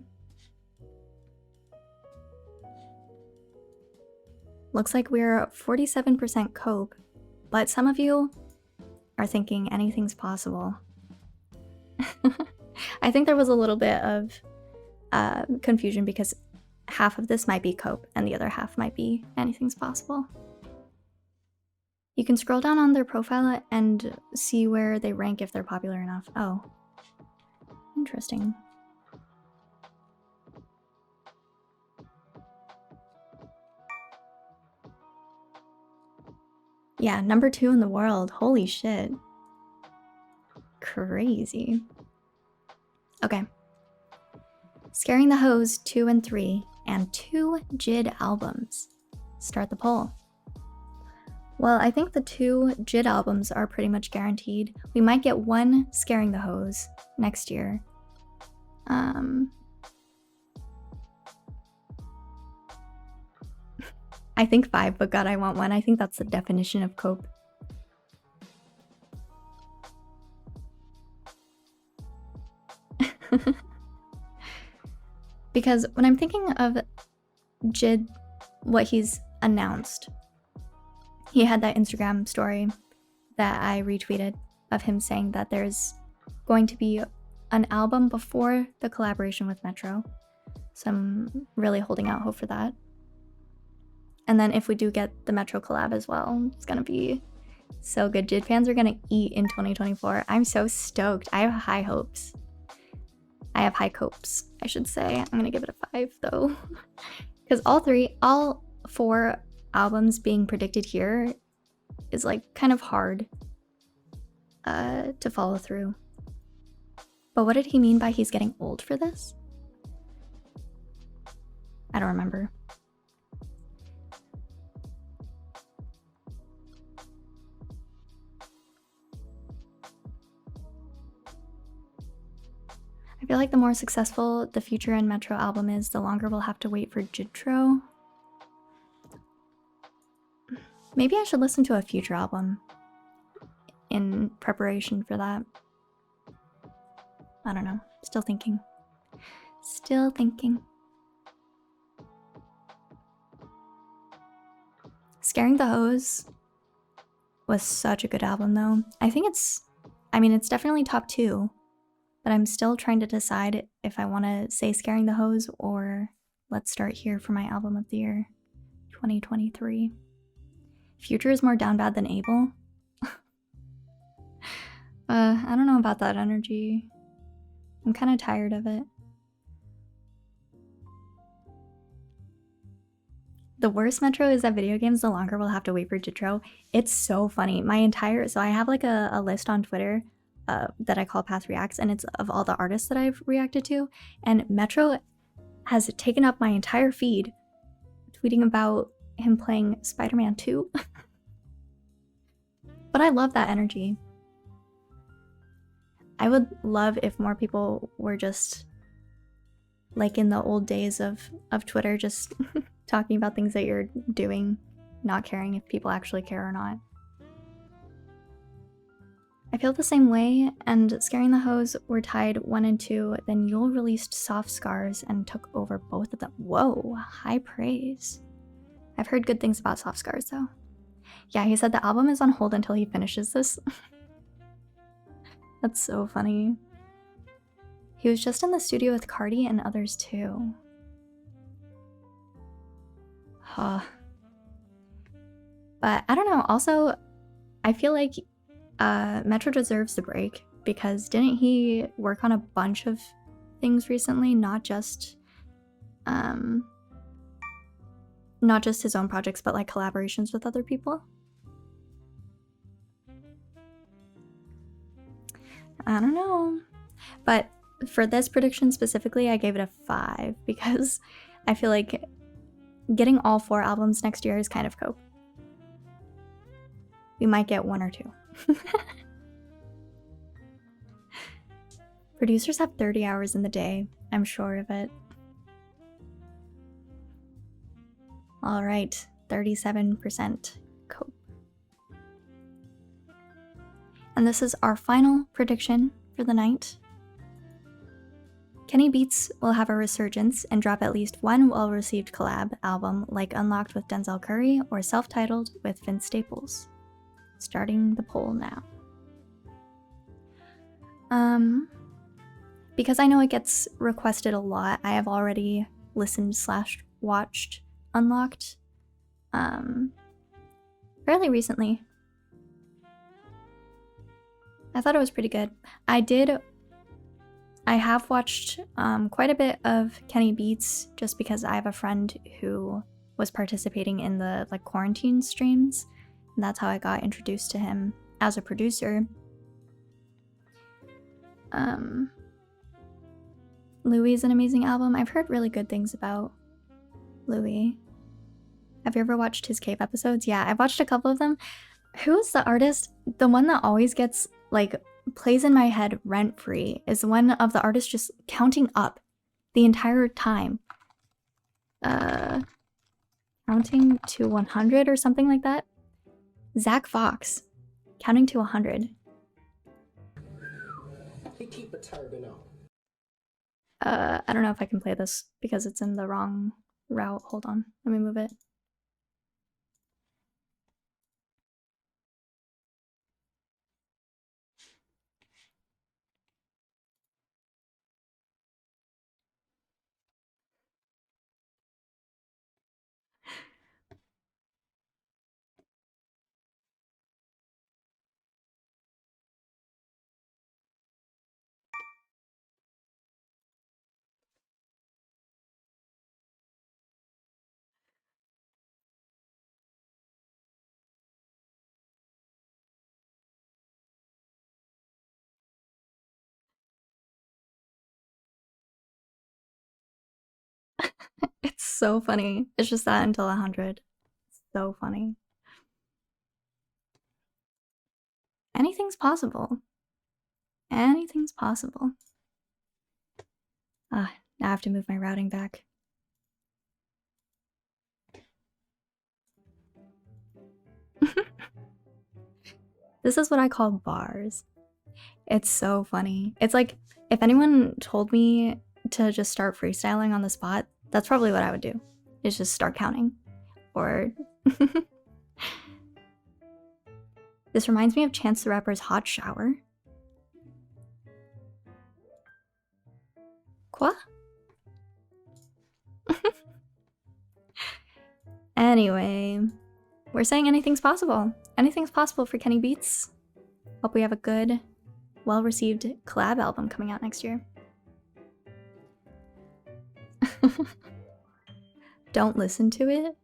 Looks like we're 47% cope, but some of you are thinking anything's possible. I think there was a little bit of confusion because half of this might be cope and the other half might be anything's possible. You can scroll down on their profile and see where they rank if they're popular enough. Oh, interesting. Yeah, number 2 in the world. Holy shit. Crazy. Okay. Scaring the Hose 2 and 3, and 2 JID albums. Start the poll. Well, I think the 2 JID albums are pretty much guaranteed. We might get 1 Scaring the Hose next year. I think 5, but God, I want 1. I think that's the definition of cope. Because when I'm thinking of Jid, what he's announced, he had that Instagram story that I retweeted of him saying that there's going to be an album before the collaboration with Metro. So I'm really holding out hope for that. And then if we do get the Metro collab as well, it's gonna be so good. Jid fans are gonna eat in 2024. I'm so stoked. I have high hopes. I have high copes, I should say. I'm gonna give it a 5 though. Because all 4 albums being predicted here is like kind of hard to follow through. But what did he mean by he's getting old for this? I don't remember. I feel like the more successful the Future and Metro album is, the longer we'll have to wait for Jidtro. Maybe I should listen to a Future album in preparation for that. I don't know. Still thinking. Still thinking. Scaring the Hose was such a good album though. I think it's definitely top 2. But I'm still trying to decide if I want to say Scaring the Hose or Let's Start Here for my album of the year 2023. Future is more down bad than able. I don't know about that energy. I'm kind of tired of it. The worst Metro is that video games, the longer we'll have to wait for Jitro. It's so funny. So I have like a list on Twitter that I call Past Reacts, and it's of all the artists that I've reacted to, and Metro has taken up my entire feed, tweeting about him playing Spider-Man 2. But I love that energy. I would love if more people were just like in the old days of Twitter, just talking about things that you're doing, not caring if people actually care or not. I feel the same way, and Scaring the Hose were tied 1 and 2, then Yule released Soft Scars and took over both of them. Whoa, high praise. I've heard good things about Soft Scars though. Yeah, he said the album is on hold until he finishes this. That's so funny. He was just in the studio with Cardi and others too. Huh. But I don't know, also, I feel like Metro deserves the break, because didn't he work on a bunch of things recently, not just his own projects, but like collaborations with other people? I don't know. But for this prediction specifically, I gave it a 5 because I feel like getting all 4 albums next year is kind of cope. We might get 1 or 2. Producers have 30 hours in the day. I'm sure of it. All right, 37% cope. And this is our final prediction for the night. Kenny Beats will have a resurgence and drop at least one well-received collab album like Unlocked with Denzel Curry or Self-Titled with Vince Staples. Starting the poll now. Because I know it gets requested a lot, I have already listened/watched Unlocked fairly recently. I thought it was pretty good. I have watched quite a bit of Kenny Beats just because I have a friend who was participating in the like quarantine streams, and that's how I got introduced to him as a producer. Louis is an amazing album. I've heard really good things about Louis. Have you ever watched his cave episodes? Yeah, I've watched a couple of them. Who is the artist? The one that always gets like plays in my head rent-free is one of the artists just counting up the entire time. Counting to 100 or something like that. Zach Fox, counting to 100. Keep a turban on. I don't know if I can play this because it's in the wrong route. Hold on, let me move it. It's so funny. It's just that until 100. It's so funny. Anything's possible. Anything's possible. Now I have to move my routing back. This is what I call bars. It's so funny. It's like, if anyone told me to just start freestyling on the spot, that's probably what I would do. Is just start counting. Or... This reminds me of Chance the Rapper's Hot Shower. Quoi? Anyway, we're saying anything's possible. Anything's possible for Kenny Beats. Hope we have a good, well-received collab album coming out next year. Don't listen to it?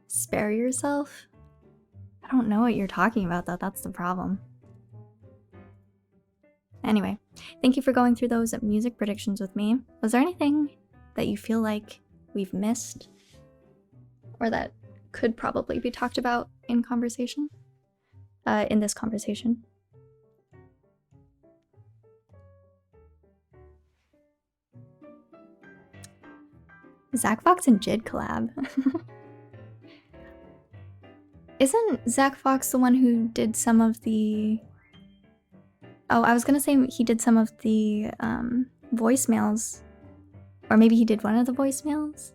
Spare yourself? I don't know what you're talking about though, that's the problem. Anyway, thank you for going through those music predictions with me. Was there anything that you feel like we've missed? Or that could probably be talked about in conversation? In this conversation? Zach Fox and Jid collab. Isn't Zach Fox the one who did some of the... Oh, I was gonna say he did some of the voicemails. Or maybe he did one of the voicemails?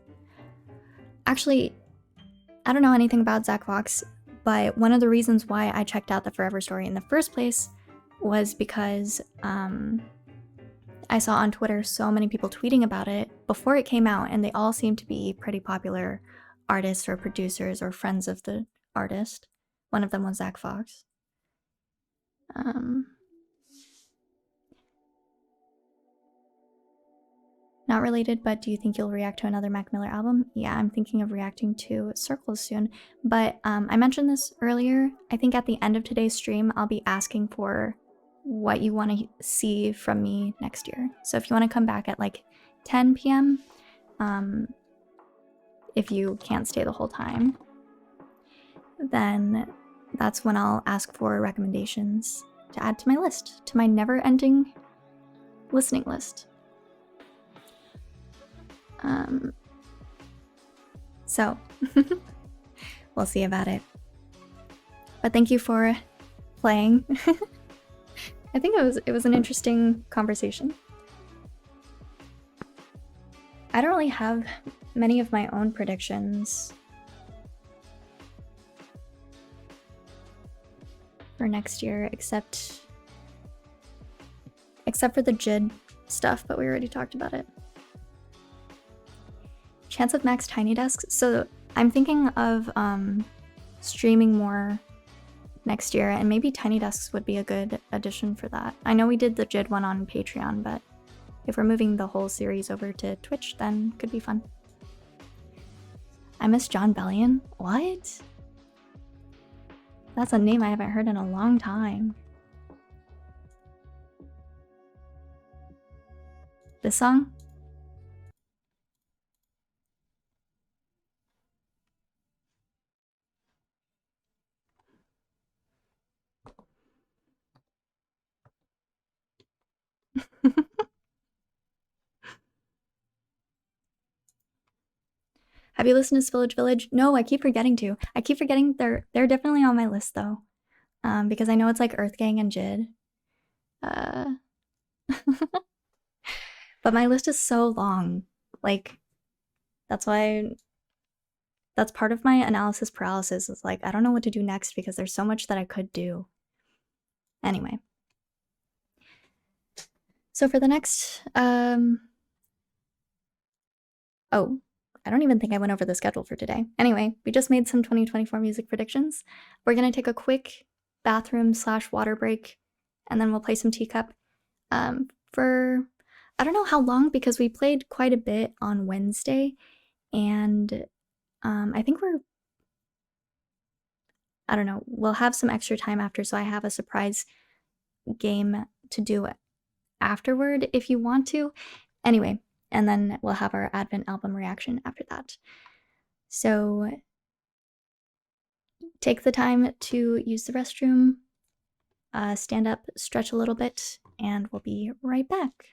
Actually, I don't know anything about Zach Fox, but one of the reasons why I checked out the Forever Story in the first place was because I saw on Twitter so many people tweeting about it before it came out, and they all seemed to be pretty popular artists or producers or friends of the artist. One of them was Zach Fox. Not related, but do you think you'll react to another Mac Miller album? Yeah, I'm thinking of reacting to Circles soon. But I mentioned this earlier. I think at the end of today's stream, I'll be asking for what you want to see from me next year. So if you want to come back at like 10 p.m., if you can't stay the whole time, then that's when I'll ask for recommendations to add to my list, to my never-ending listening list. So we'll see about it. But thank you for playing. I think it was an interesting conversation. I don't really have many of my own predictions for next year, except for the JID stuff, but we already talked about it. Chance of Max Tiny Desks. So I'm thinking of streaming more next year, and maybe Tiny Desks would be a good addition for that. I know we did the JID one on Patreon, but if we're moving the whole series over to Twitch, then it could be fun. I miss John Bellion? What? That's a name I haven't heard in a long time. This song? Have you listened to Spillage Village? No, I keep forgetting to. I keep forgetting they're definitely on my list though. Because I know it's like Earth Gang and Jid. But my list is so long. Like, that's why, that's part of my analysis paralysis. Is like, I don't know what to do next because there's so much that I could do. Anyway. So for the next, oh, I don't even think I went over the schedule for today. Anyway, we just made some 2024 music predictions. We're gonna take a quick bathroom/water break, and then we'll play some Teacup. For, I don't know how long, because we played quite a bit on Wednesday, and I think I don't know, we'll have some extra time after, so I have a surprise game to do afterward if you want to. Anyway, and then we'll have our Advent album reaction after that. So take the time to use the restroom, stand up, stretch a little bit, and we'll be right back.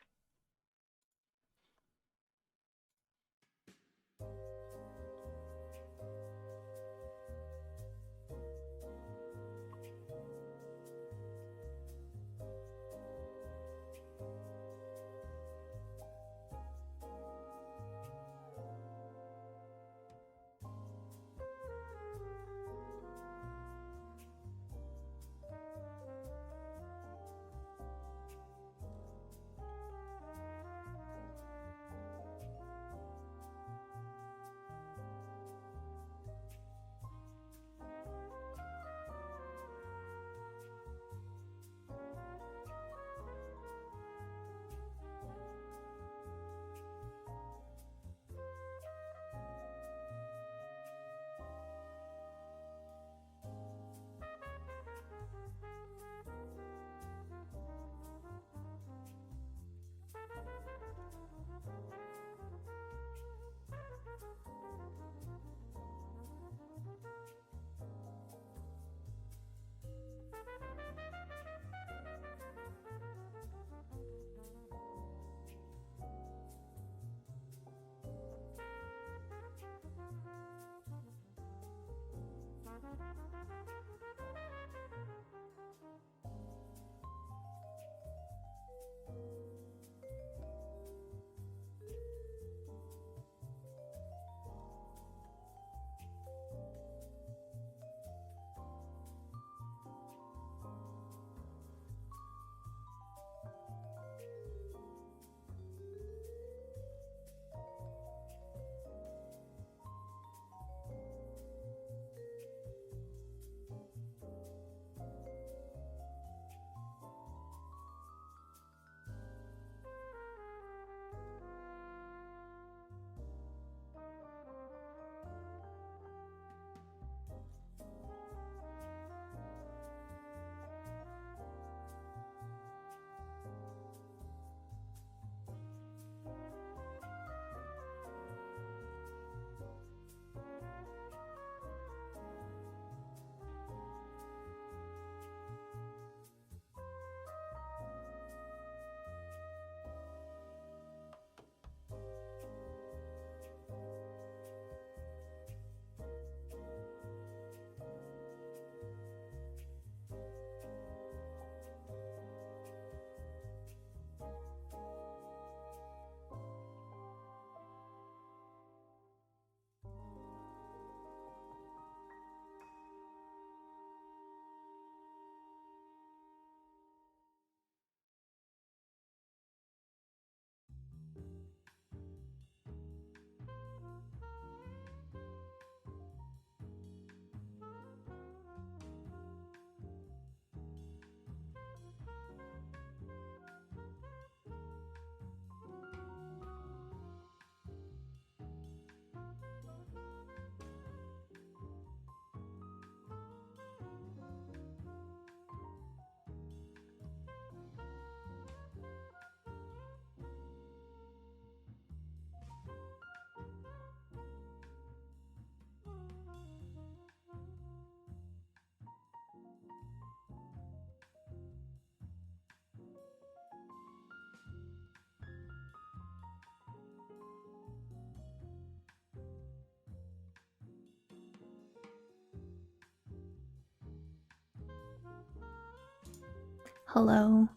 Hello.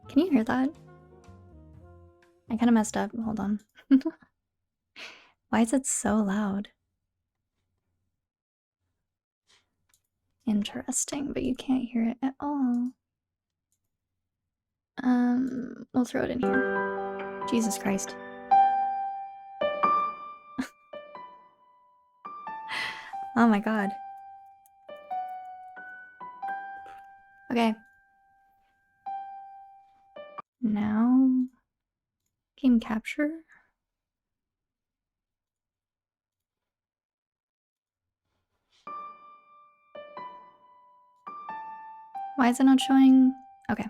Can you hear that? I kind of messed up. Hold on. Why is it so loud? Interesting, but you can't hear it at all. We'll throw it in here. Jesus Christ. Oh my god. Okay. Now... game capture? Why is it not showing? Okay.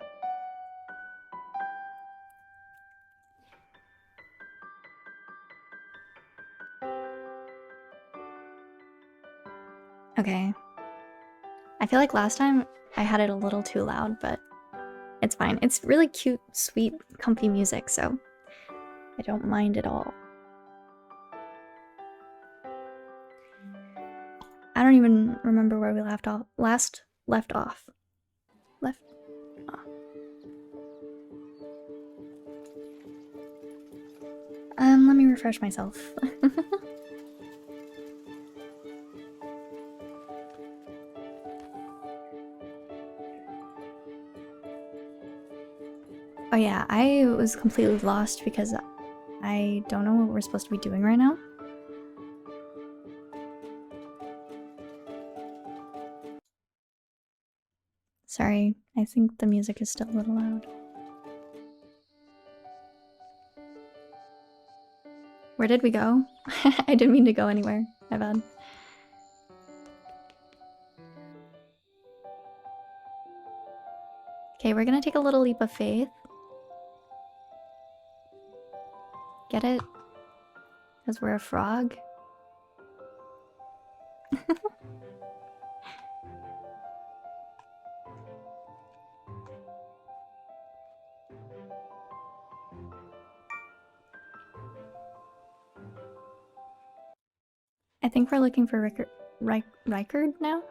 Okay. I feel like last time I had it a little too loud, but it's fine. It's really cute, sweet, comfy music, so I don't mind at all. I don't even remember where we left off. Left off. Let me refresh myself. Oh yeah, I was completely lost because I don't know what we're supposed to be doing right now. Sorry, I think the music is still a little loud. Where did we go? I didn't mean to go anywhere. My bad. Okay, we're gonna take a little leap of faith. Get it? Because we're a frog. I think we're looking for Rykard now?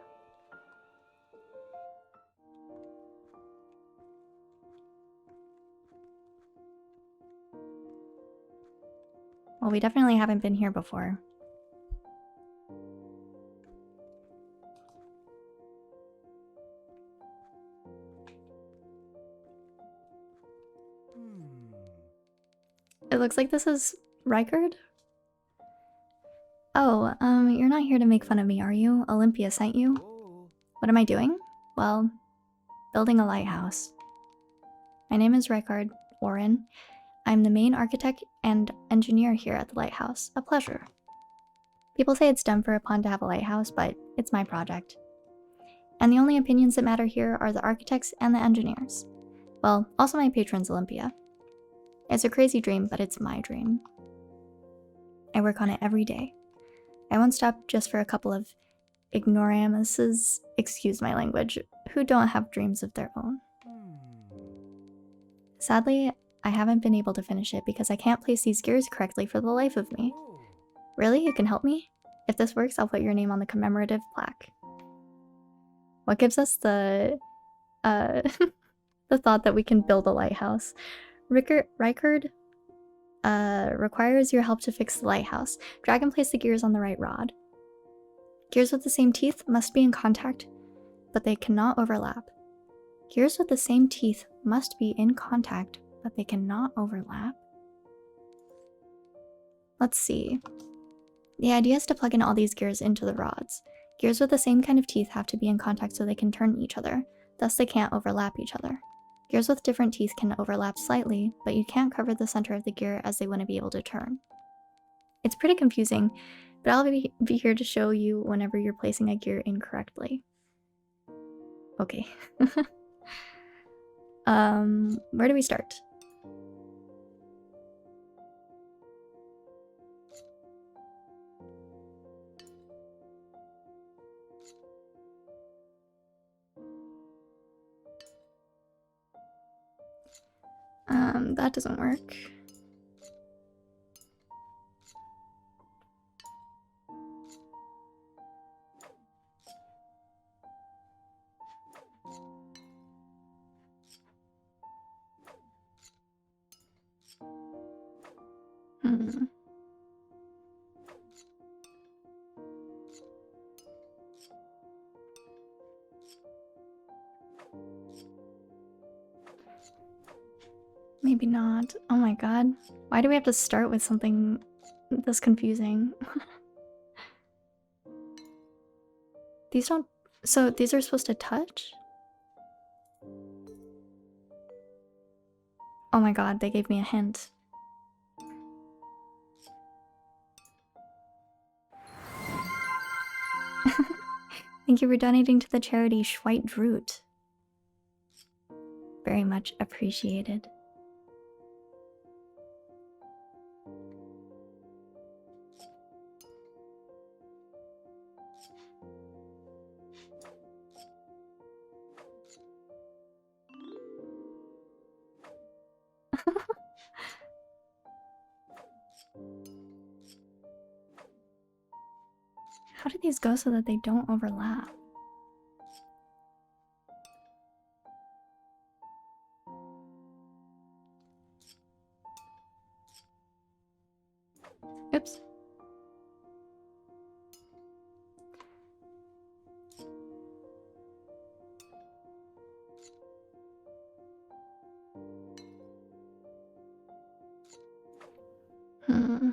Well, we definitely haven't been here before. It looks like this is Rykard? Oh, you're not here to make fun of me, are you? Olympia sent you? What am I doing? Well, building a lighthouse. My name is Rykard Warren. I'm the main architect and engineer here at the lighthouse. A pleasure. People say it's dumb for a pond to have a lighthouse, but it's my project. And the only opinions that matter here are the architects and the engineers. Well, also my patrons, Olympia. It's a crazy dream, but it's my dream. I work on it every day. I won't stop just for a couple of ignoramuses, excuse my language, who don't have dreams of their own. Sadly, I haven't been able to finish it because I can't place these gears correctly for the life of me. Really? You can help me? If this works, I'll put your name on the commemorative plaque. What gives us the the thought that we can build a lighthouse? Rykard requires your help to fix the lighthouse. Drag and place the gears on the right rod. Gears with the same teeth must be in contact, but they cannot overlap. Gears with the same teeth must be in contact, but they cannot overlap. Let's see. The idea is to plug in all these gears into the rods. Gears with the same kind of teeth have to be in contact so they can turn each other, thus they can't overlap each other. Gears with different teeth can overlap slightly, but you can't cover the center of the gear as they wouldn't be able to turn. It's pretty confusing, but I'll be here to show you whenever you're placing a gear incorrectly. Okay. Where do we start? That doesn't work. Hmm. Maybe not. Oh my god. Why do we have to start with something this confusing? These don't... So these are supposed to touch? Oh my god, they gave me a hint. Thank you for donating to the charity Schweit Droot. Very much appreciated. How do these go so that they don't overlap? Oops. Hmm.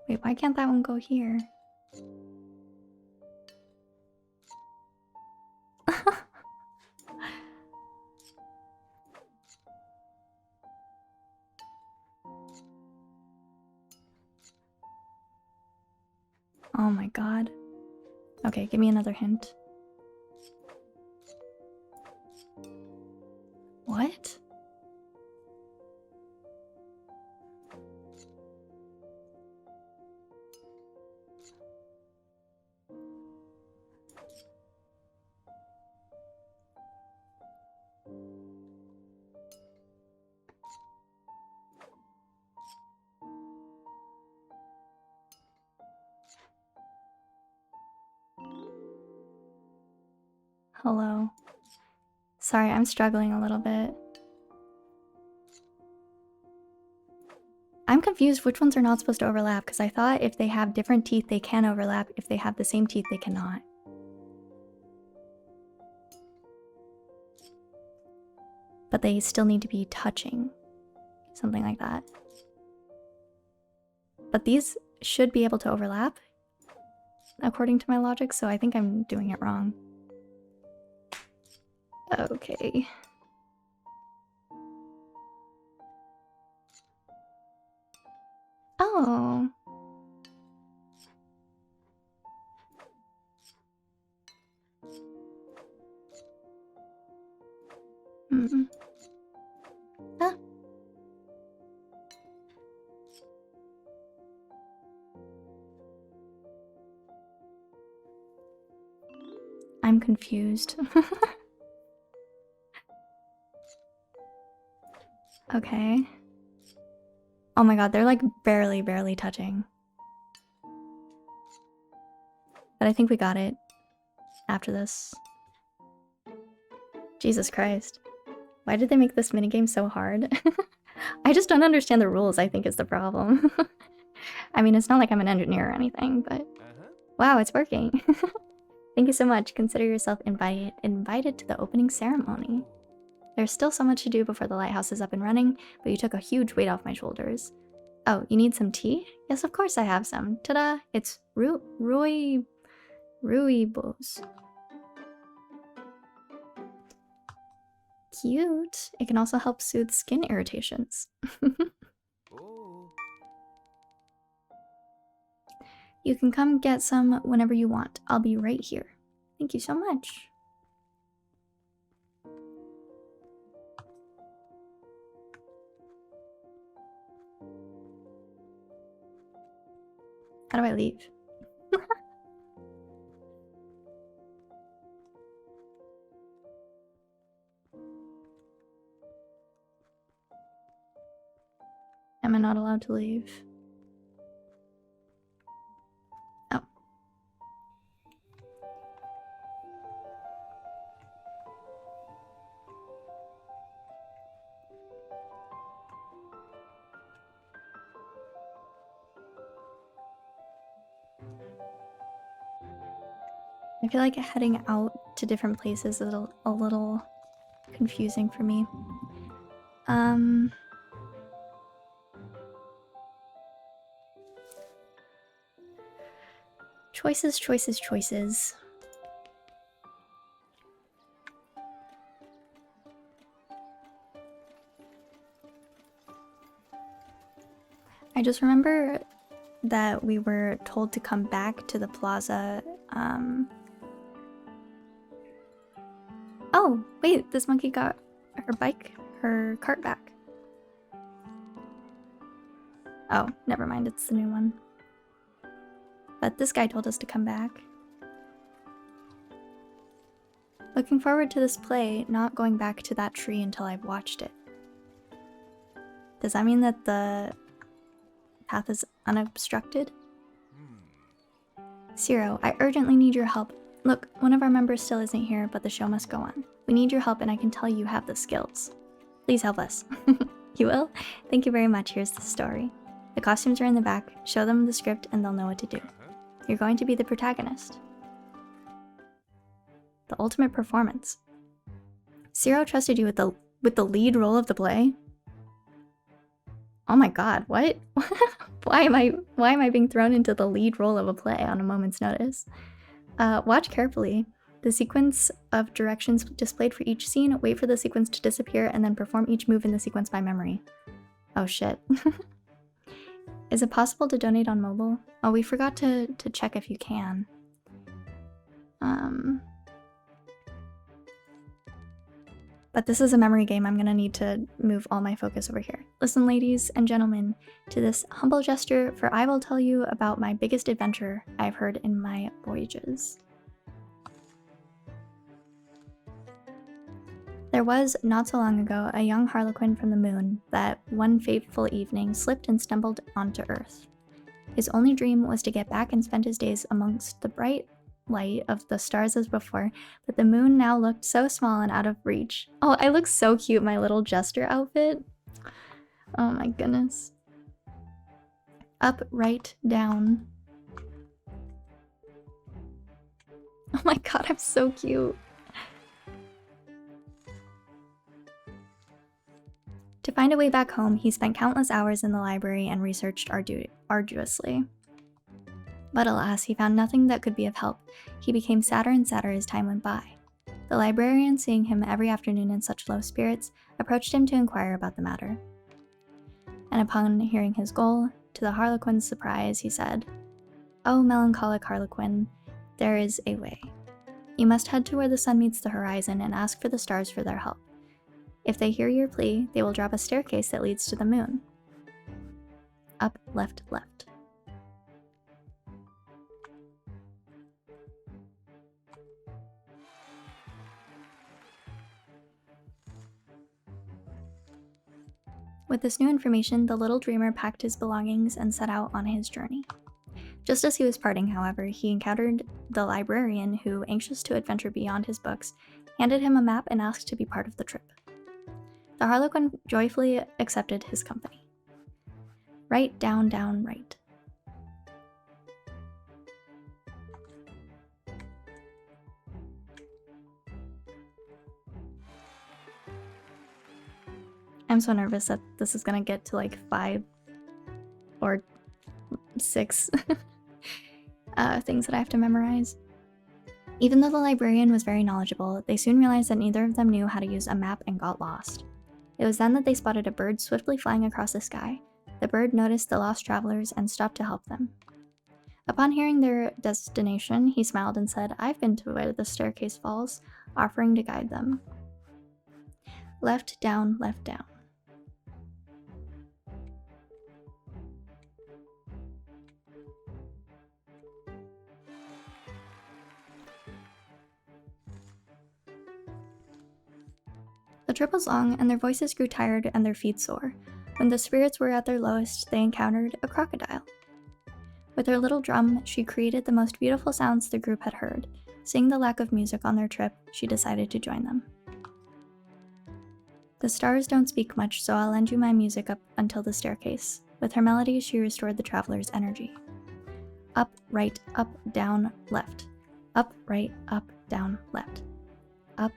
Wait, why can't that one go here? Oh my god. Okay, give me another hint. What? Hello. Sorry, I'm struggling a little bit. I'm confused which ones are not supposed to overlap because I thought if they have different teeth they can overlap, if they have the same teeth they cannot. But they still need to be touching. Something like that. But these should be able to overlap, according to my logic, so I think I'm doing it wrong. Okay. Oh. Hmm. Ah. I'm confused. Okay. Oh my god, they're like barely touching. But I think we got it after this. Jesus Christ. Why did they make this minigame so hard? I just don't understand the rules, I think is the problem. I mean, it's not like I'm an engineer or anything, but... Wow, it's working. Thank you so much. Consider yourself invited to the opening ceremony. There's still so much to do before the lighthouse is up and running, but you took a huge weight off my shoulders. Oh, you need some tea? Yes, of course I have some. Ta-da! It's rooibos. Cute. It can also help soothe skin irritations. You can come get some whenever you want. I'll be right here. Thank you so much. How do I leave? Am I not allowed to leave? Oh. I feel like heading out to different places is a little confusing for me. Choices, choices, choices. I just remember that we were told to come back to the plaza. Oh, wait, this monkey got her cart back. Oh, never mind, it's the new one. But this guy told us to come back. Looking forward to this play, not going back to that tree until I've watched it. Does that mean that the path is unobstructed? Zero, I urgently need your help. Look, one of our members still isn't here, but the show must go on. We need your help and I can tell you have the skills. Please help us. You will? Thank you very much. Here's the story. The costumes are in the back. Show them the script and they'll know what to do. You're going to be the protagonist. The ultimate performance. Zero trusted you with the lead role of the play? Oh my god, what? Why am I being thrown into the lead role of a play on a moment's notice? Watch carefully. The sequence of directions displayed for each scene, wait for the sequence to disappear, and then perform each move in the sequence by memory. Oh shit. Is it possible to donate on mobile? Oh, we forgot to check if you can. But this is a memory game. I'm gonna need to move all my focus over here. Listen, ladies and gentlemen, to this humble gesture, for I will tell you about my biggest adventure I've heard in my voyages. There was, not so long ago, a young harlequin from the moon that one fateful evening slipped and stumbled onto Earth. His only dream was to get back and spend his days amongst the bright light of the stars as before, but the moon now looked so small and out of reach. Oh, I look so cute, my little jester outfit. Oh my goodness. Up, right, down. Oh my god, I'm so cute. To find a way back home, he spent countless hours in the library and researched arduously. But alas, he found nothing that could be of help. He became sadder and sadder as time went by. The librarian, seeing him every afternoon in such low spirits, approached him to inquire about the matter. And upon hearing his goal, to the harlequin's surprise, he said, "Oh, melancholic harlequin, there is a way. You must head to where the sun meets the horizon and ask for the stars for their help. If they hear your plea, they will drop a staircase that leads to the moon. Up, left, left." With this new information, the little dreamer packed his belongings and set out on his journey. Just as he was parting, however, he encountered the librarian who, anxious to adventure beyond his books, handed him a map and asked to be part of the trip. The harlequin joyfully accepted his company. Right, down, down, right. I'm so nervous that this is gonna get to like 5 or 6 things that I have to memorize. Even though the librarian was very knowledgeable, they soon realized that neither of them knew how to use a map and got lost. It was then that they spotted a bird swiftly flying across the sky. The bird noticed the lost travelers and stopped to help them. Upon hearing their destination, he smiled and said, "I've been to where the staircase falls," offering to guide them. Left, down, left, down. The trip was long, and their voices grew tired and their feet sore. When the spirits were at their lowest, they encountered a crocodile. With her little drum, she created the most beautiful sounds the group had heard. Seeing the lack of music on their trip, she decided to join them. "The stars don't speak much, so I'll lend you my music up until the staircase." With her melody, she restored the traveler's energy. Up, right, up, down, left. Up, right, up, down, left. Up,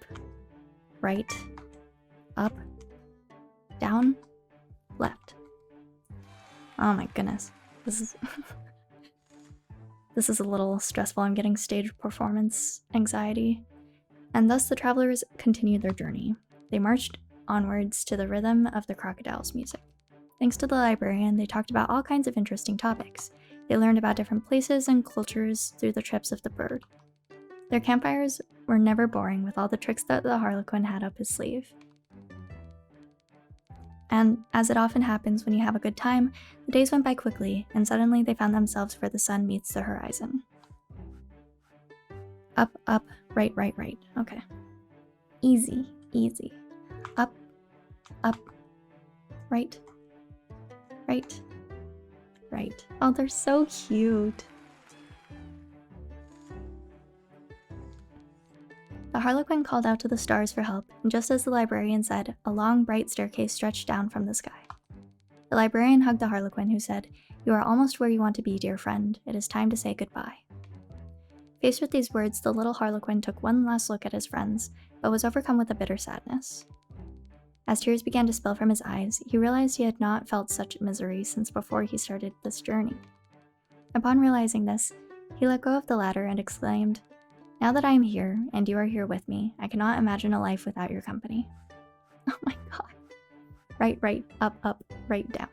right, up, down, left. Oh my goodness. This is this is a little stressful. I'm getting stage performance anxiety. And thus the travelers continued their journey. They marched onwards to the rhythm of the crocodile's music. Thanks to the librarian, they talked about all kinds of interesting topics. They learned about different places and cultures through the trips of the bird. Their campfires were never boring with all the tricks that the Harlequin had up his sleeve. And as it often happens when you have a good time, the days went by quickly, and suddenly they found themselves where the sun meets the horizon. Up, up, right, right, right. Okay. Easy, easy. Up, up, right, right, right. Oh, they're so cute. The Harlequin called out to the stars for help, and just as the librarian said, a long, bright staircase stretched down from the sky. The librarian hugged the Harlequin, who said, "You are almost where you want to be, dear friend. It is time to say goodbye." Faced with these words, the little Harlequin took one last look at his friends, but was overcome with a bitter sadness. As tears began to spill from his eyes, he realized he had not felt such misery since before he started this journey. Upon realizing this, he let go of the ladder and exclaimed, "Now that I am here, and you are here with me, I cannot imagine a life without your company." Oh my god. Right, right, up, right, down.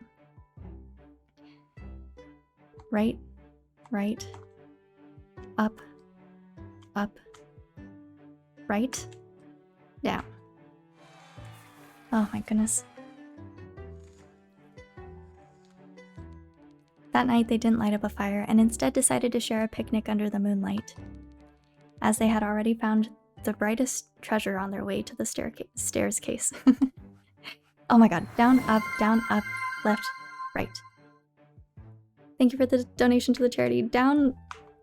Right, right, up, right, down. Oh my goodness. That night they didn't light up a fire and instead decided to share a picnic under the moonlight, as they had already found the brightest treasure on their way to the stairs case. Oh my god. Down, up, left, right. Thank you for the donation to the charity. Down,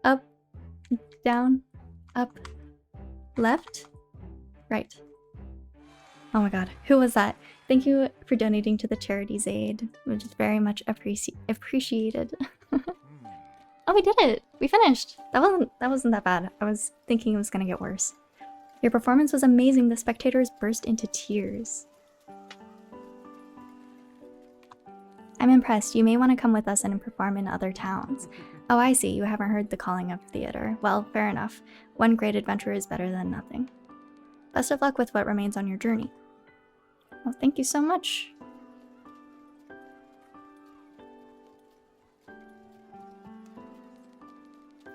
up, left, right. Oh my god. Who was that? Thank you for donating to the charity's aid, which is very much appreciated. Oh, we did it! We finished! That wasn't that bad. I was thinking it was gonna get worse. Your performance was amazing. The spectators burst into tears. I'm impressed. You may want to come with us and perform in other towns. Oh, I see. You haven't heard the calling of theater. Well, fair enough. One great adventure is better than nothing. Best of luck with what remains on your journey. Well, thank you so much.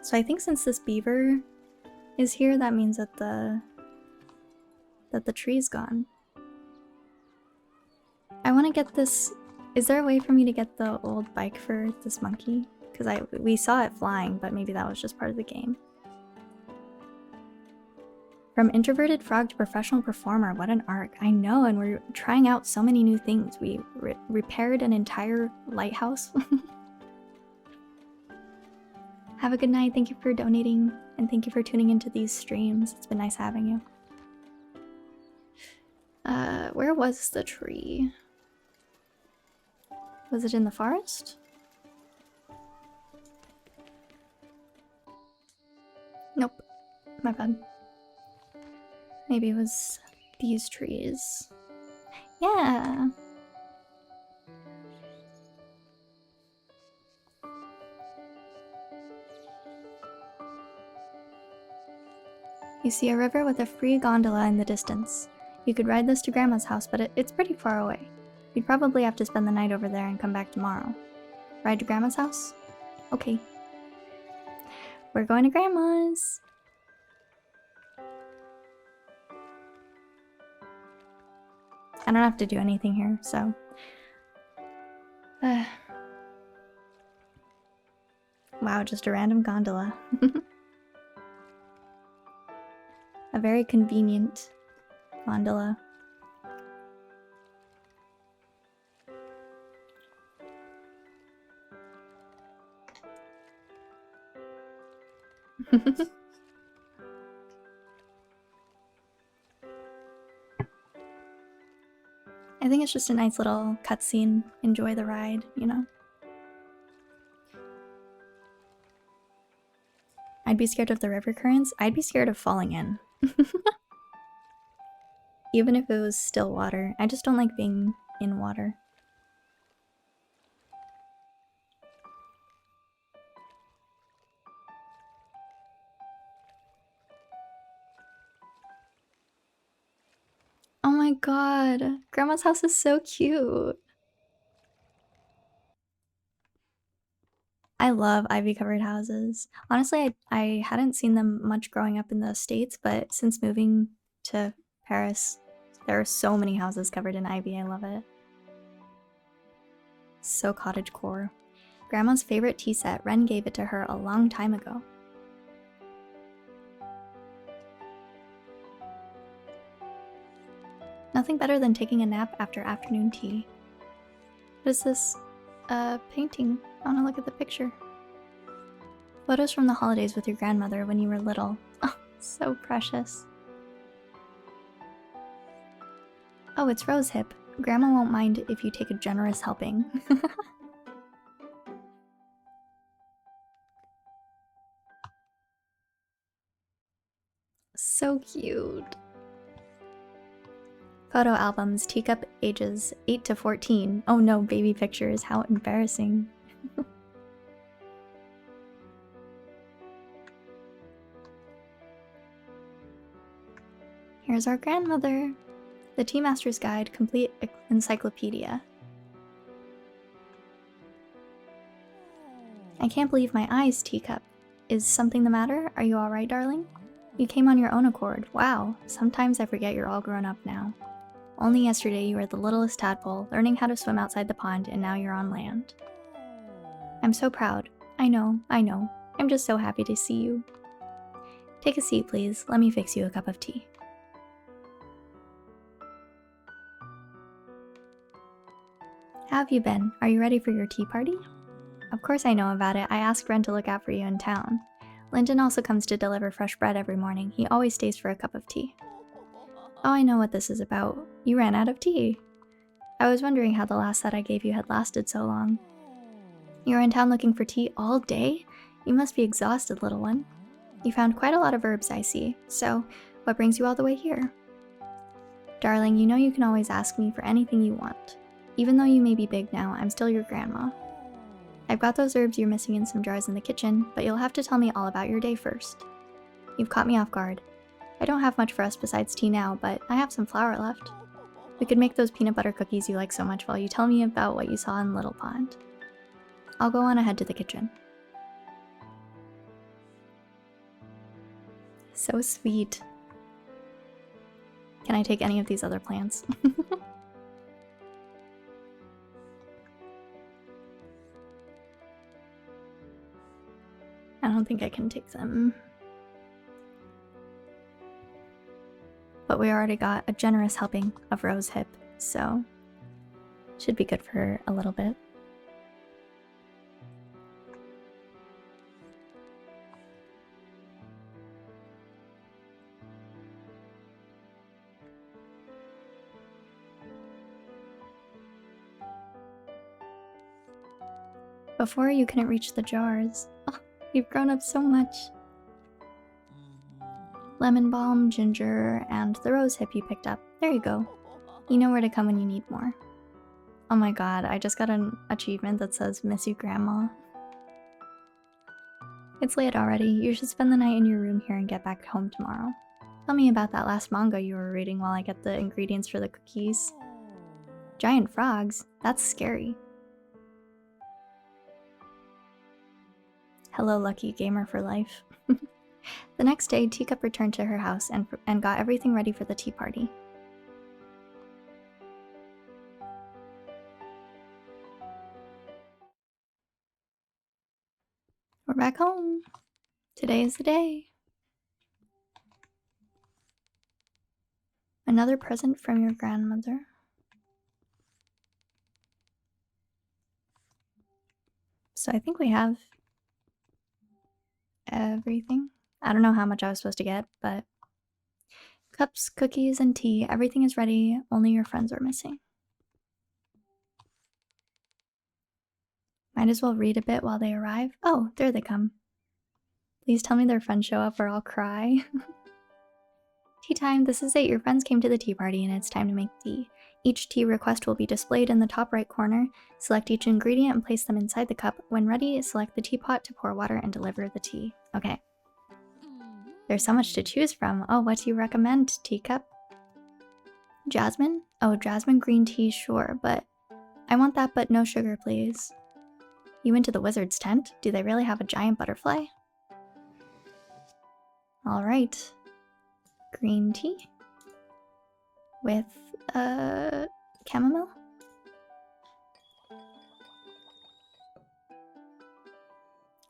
So I think since this beaver is here, that means that the tree's gone. I want to get this. Is there a way for me to get the old bike for this monkey? Because we saw it flying, but maybe that was just part of the game. From introverted frog to professional performer, what an arc. I know, and we're trying out so many new things. We repaired an entire lighthouse. Have a good night. Thank you for donating, and thank you for tuning into these streams. It's been nice having you. Where was the tree? Was it in the forest? Nope. My bad. Maybe it was these trees. Yeah. You see a river with a free gondola in the distance. You could ride this to Grandma's house, but it's pretty far away. You'd probably have to spend the night over there and come back tomorrow. Ride to Grandma's house? Okay. We're going to Grandma's! I don't have to do anything here, so... Wow, just a random gondola. A very convenient gondola. I think it's just a nice little cutscene. Enjoy the ride, you know? I'd be scared of the river currents. I'd be scared of falling in. Even if it was still water. I just don't like being in water. Oh my god. Grandma's house is so cute. I love ivy-covered houses. Honestly, I hadn't seen them much growing up in the States, but since moving to Paris, there are so many houses covered in ivy. I love it. So cottagecore. Grandma's favorite tea set. Ren gave it to her a long time ago. Nothing better than taking a nap after afternoon tea. What is this? Painting. I want to look at the picture. Photos from the holidays with your grandmother when you were little. Oh, so precious. Oh, it's Rosehip. Grandma won't mind if you take a generous helping. So cute. Photo albums. Teacup ages 8 to 14. Oh no, baby pictures. How embarrassing. Here's our grandmother. The Tea Master's Guide, complete encyclopedia. I can't believe my eyes, Teacup. Is something the matter? Are you alright, darling? You came on your own accord. Wow, sometimes I forget you're all grown up now. Only yesterday you were the littlest tadpole, learning how to swim outside the pond, and now you're on land. I'm so proud. I know. I'm just so happy to see you. Take a seat, please. Let me fix you a cup of tea. How have you been? Are you ready for your tea party? Of course I know about it. I asked Ren to look out for you in town. Lyndon also comes to deliver fresh bread every morning. He always stays for a cup of tea. Oh, I know what this is about. You ran out of tea. I was wondering how the last set I gave you had lasted so long. You were in town looking for tea all day? You must be exhausted, little one. You found quite a lot of herbs, I see. So, what brings you all the way here? Darling, you know you can always ask me for anything you want. Even though you may be big now, I'm still your grandma. I've got those herbs you're missing in some jars in the kitchen, but you'll have to tell me all about your day first. You've caught me off guard. I don't have much for us besides tea now, but I have some flour left. We could make those peanut butter cookies you like so much while you tell me about what you saw in Little Pond. I'll go on ahead to the kitchen. So sweet. Can I take any of these other plants? I don't think I can take them. But we already got a generous helping of Rosehip, so should be good for a little bit. Before you couldn't reach the jars. Oh, you've grown up so much. Lemon balm, ginger, and the rosehip you picked up. There you go. You know where to come when you need more. Oh my god, I just got an achievement that says miss you grandma. It's late already. You should spend the night in your room here and get back home tomorrow. Tell me about that last manga you were reading while I get the ingredients for the cookies. Giant frogs? That's scary. Hello, lucky gamer for life. The next day, Teacup returned to her house and got everything ready for the tea party. We're back home. Today is the day. Another present from your grandmother. So I think we have everything. I don't know how much I was supposed to get, but cups, cookies, and tea, everything is ready. Only your friends are missing. Might as well read a bit while they arrive. Oh, there they come. Please tell me their friends show up or I'll cry. Tea time, this is it. Your friends came to the tea party and it's time to make tea. Each tea request will be displayed in the top right corner. Select each ingredient and place them inside the cup. When ready, select the teapot to pour water and deliver the tea. Okay. There's so much to choose from. Oh, what do you recommend, Teacup? Jasmine? Oh, jasmine green tea, sure, but I want that but no sugar, please. You went to the wizard's tent? Do they really have a giant butterfly? Alright. Green tea. With, chamomile?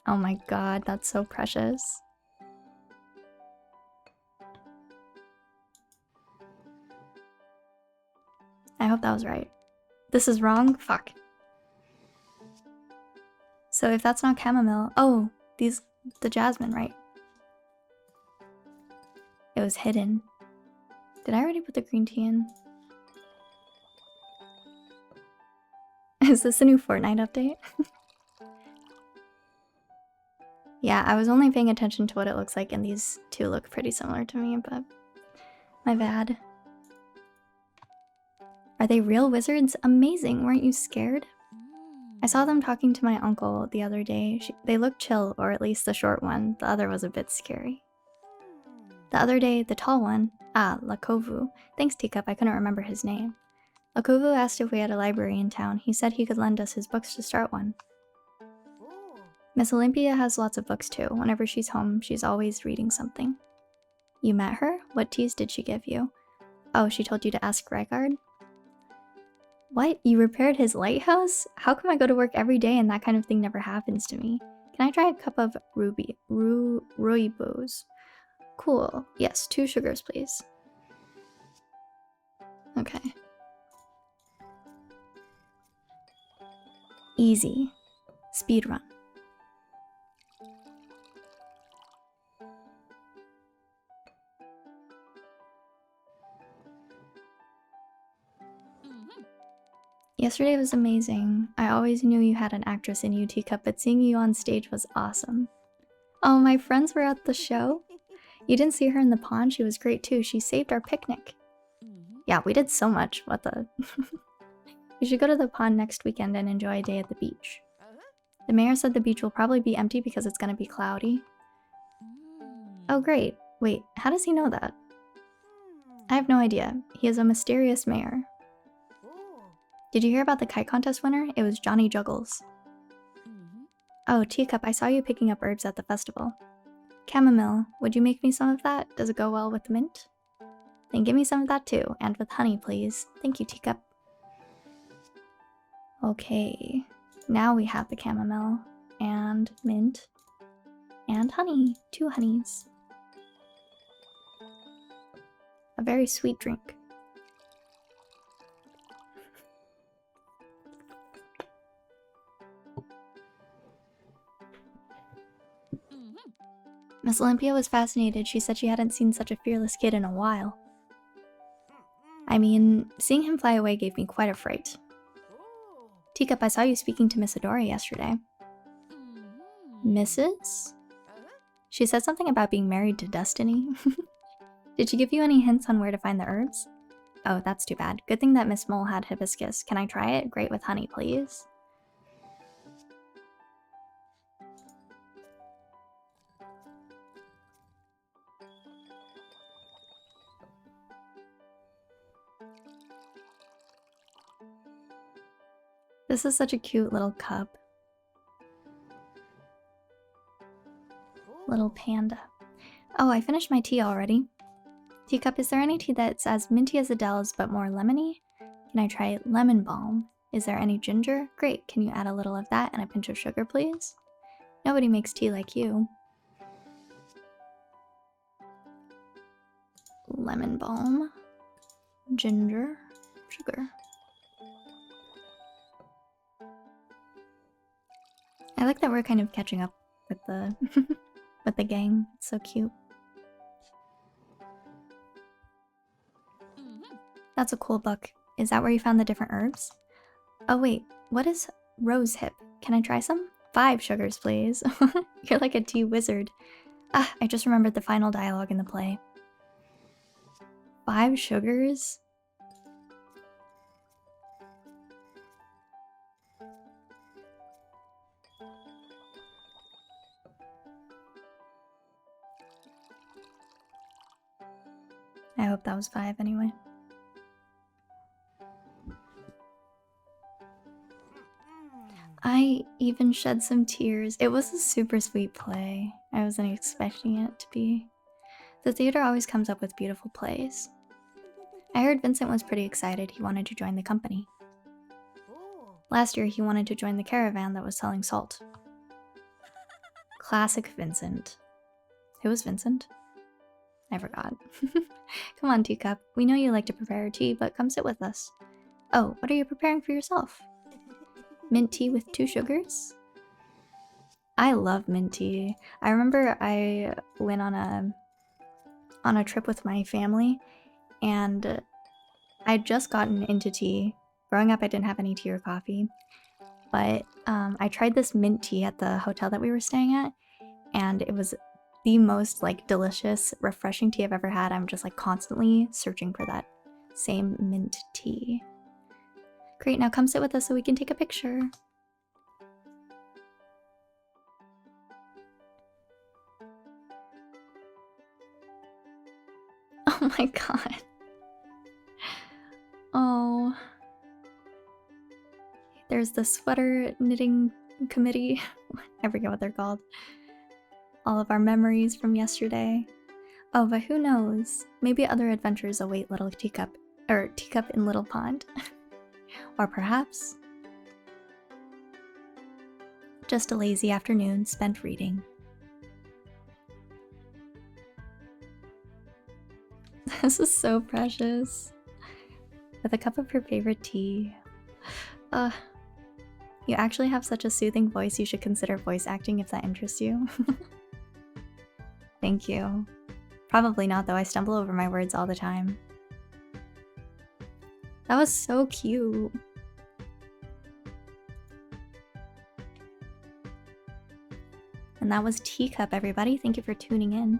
Oh my god, that's so precious. I hope that was right. This is wrong? Fuck. So if that's not chamomile... Oh, the jasmine, right? It was hidden. Did I already put the green tea in? Is this a new Fortnite update? Yeah, I was only paying attention to what it looks like, and these two look pretty similar to me, but my bad. Are they real wizards? Amazing, weren't you scared? I saw them talking to my uncle the other day. They looked chill, or at least the short one. The other was a bit scary. The other day, the tall one, Lakovu. Thanks, Teacup, I couldn't remember his name. Lakovu asked if we had a library in town. He said he could lend us his books to start one. Miss Olympia has lots of books too. Whenever she's home, she's always reading something. You met her? What teas did she give you? Oh, she told you to ask Rygard? What? You repaired his lighthouse? How come I go to work every day and that kind of thing never happens to me? Can I try a cup of rooibos? Cool. Yes, 2 sugars, please. Okay. Easy. Speedrun. Yesterday was amazing. I always knew you had an actress in you, Teacup, but seeing you on stage was awesome. Oh, my friends were at the show? You didn't see her in the pond? She was great too. She saved our picnic. Yeah, we did so much. What the... We should go to the pond next weekend and enjoy a day at the beach. The mayor said the beach will probably be empty because it's gonna be cloudy. Oh great. Wait, how does he know that? I have no idea. He is a mysterious mayor. Did you hear about the kite contest winner? It was Johnny Juggles. Oh, Teacup, I saw you picking up herbs at the festival. Chamomile, would you make me some of that? Does it go well with mint? Then give me some of that too, and with honey, please. Thank you, Teacup. Okay, now we have the chamomile, and mint, and honey. 2 honeys. A very sweet drink. Miss Olympia was fascinated. She said she hadn't seen such a fearless kid in a while. I mean, seeing him fly away gave me quite a fright. Teacup, I saw you speaking to Miss Adora yesterday. Mrs.? She said something about being married to Destiny. Did she give you any hints on where to find the herbs? Oh, that's too bad. Good thing that Miss Mole had hibiscus. Can I try it? Great with honey, please. This is such a cute little cup. Little panda. Oh, I finished my tea already. Teacup, is there any tea that's as minty as Adele's but more lemony? Can I try lemon balm? Is there any ginger? Great, can you add a little of that and a pinch of sugar, please? Nobody makes tea like you. Lemon balm. Ginger. Sugar. I like that we're kind of catching up with the with the gang. It's so cute. That's a cool book. Is that where you found the different herbs? Oh wait, what is rose hip? Can I try some? 5 sugars, please. You're like a tea wizard. Ah, I just remembered the final dialogue in the play. 5 sugars? I hope that was 5 anyway. I even shed some tears. It was a super sweet play. I wasn't expecting it to be. The theater always comes up with beautiful plays. I heard Vincent was pretty excited he wanted to join the company. Last year he wanted to join the caravan that was selling salt. Classic Vincent. Who was Vincent? I forgot. Come on, Teacup. We know you like to prepare tea, but come sit with us. Oh, what are you preparing for yourself? Mint tea with 2 sugars? I love mint tea. I remember I went on a trip with my family, and I'd just gotten into tea. Growing up, I didn't have any tea or coffee, but I tried this mint tea at the hotel that we were staying at, and it was the most like delicious, refreshing tea I've ever had. I'm just like constantly searching for that same mint tea. Great, now come sit with us so we can take a picture. Oh my god. Oh. There's the sweater knitting committee. I forget what they're called. All of our memories from yesterday. Oh, but who knows? Maybe other adventures await little Teacup, or Teacup in Little Pond. Or perhaps just a lazy afternoon spent reading. This is so precious. With a cup of her favorite tea. You actually have such a soothing voice, you should consider voice acting if that interests you. Thank you. Probably not though, I stumble over my words all the time. That was so cute. And that was Teacup, everybody. Thank you for tuning in.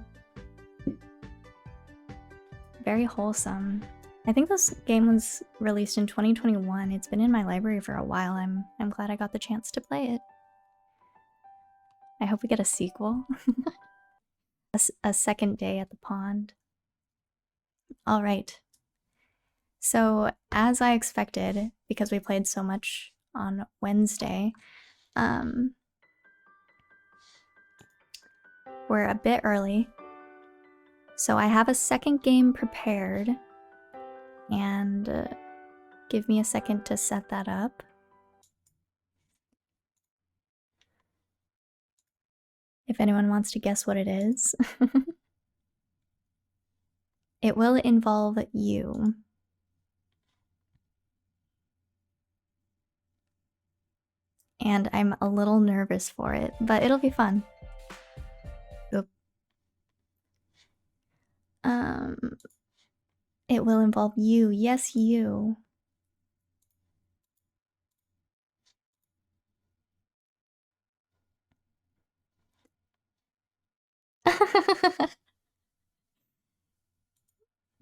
Very wholesome. I think this game was released in 2021. It's been in my library for a while. I'm glad I got the chance to play it. I hope we get a sequel. a second day at the pond. All right. So, as I expected, because we played so much on Wednesday, we're a bit early. So I have a second game prepared, and give me a second to set that up. If anyone wants to guess what it is. It will involve you. And I'm a little nervous for it, but it'll be fun. Oop. It will involve you. Yes, you.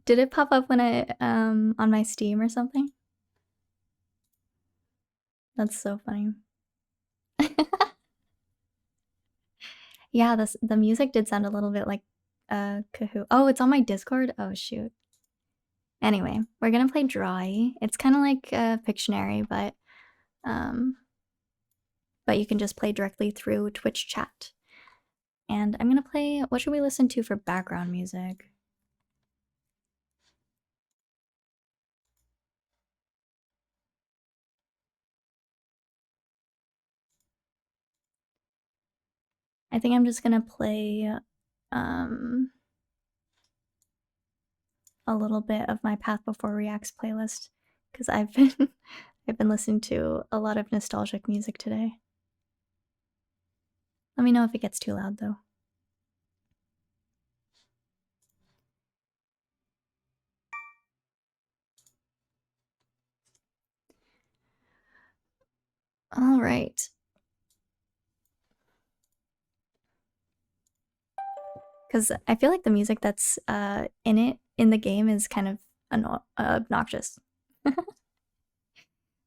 Did it pop up when I on my Steam or something? That's so funny. Yeah, the music did sound a little bit like Kahoo. Oh, it's on my Discord? Oh shoot. Anyway, we're gonna play DRAWY. It's kind of like Pictionary, but you can just play directly through Twitch chat. And I'm gonna play, what should we listen to for background music? I think I'm just gonna play a little bit of my Path Before Reacts playlist, because I've been listening to a lot of nostalgic music today. Let me know if it gets too loud though. All right. because I feel like the music that's in the game is kind of obnoxious.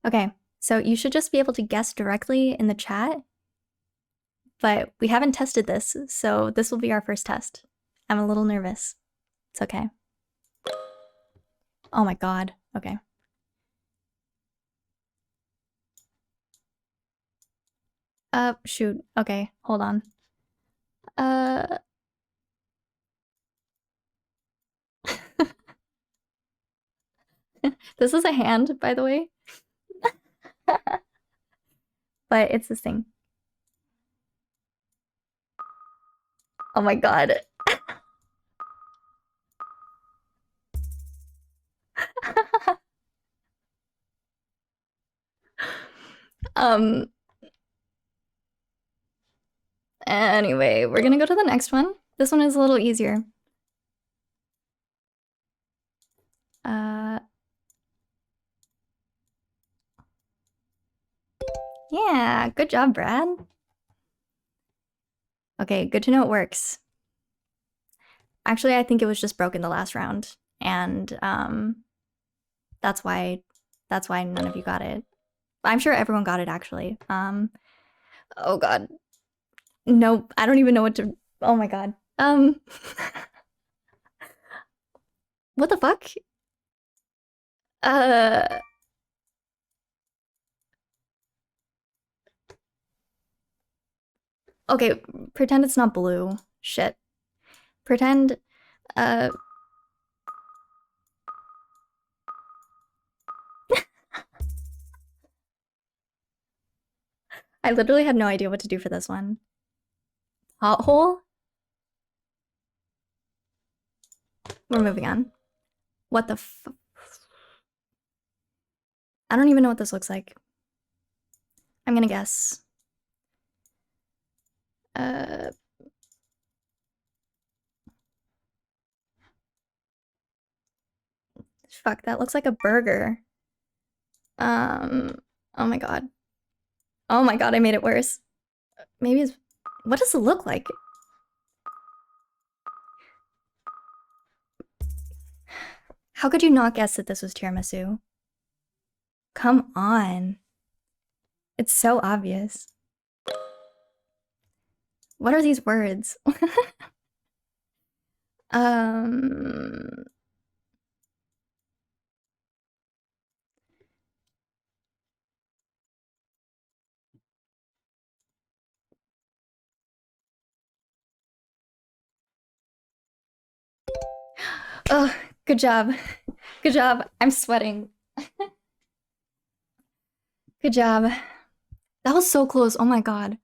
Okay, so you should just be able to guess directly in the chat, but we haven't tested this, so this will be our first test. I'm a little nervous. It's okay. Oh my god. Okay. Shoot. Okay, hold on. This is a hand, by the way. But it's this thing. Oh my god. Anyway, we're gonna go to the next one. This one is a little easier. Yeah, good job, Brad. Okay, good to know it works. Actually, I think it was just broken the last round, and that's why none of you got it. I'm sure everyone got it actually. Oh god. Nope, I don't even know what to. Oh my god. What the fuck? Okay, pretend it's not blue. Shit. Pretend, I literally had no idea what to do for this one. Pothole? We're moving on. What the f- I don't even know what this looks like. I'm gonna guess. Fuck, that looks like a burger. Oh my god. Oh my god, I made it worse. Maybe it's, what does it look like? How could you not guess that this was tiramisu? Come on. It's so obvious. What are these words? Oh, good job. Good job. I'm sweating. Good job. That was so close. Oh my god.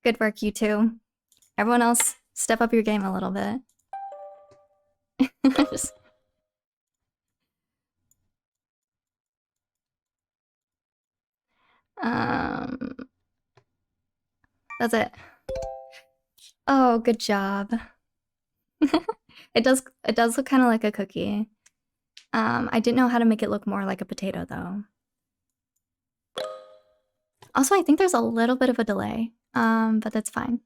Good work, you two. Everyone else, step up your game a little bit. Just... That's it. Oh, good job. It does look kind of like a cookie. I didn't know how to make it look more like a potato though. Also, I think there's a little bit of a delay, but that's fine.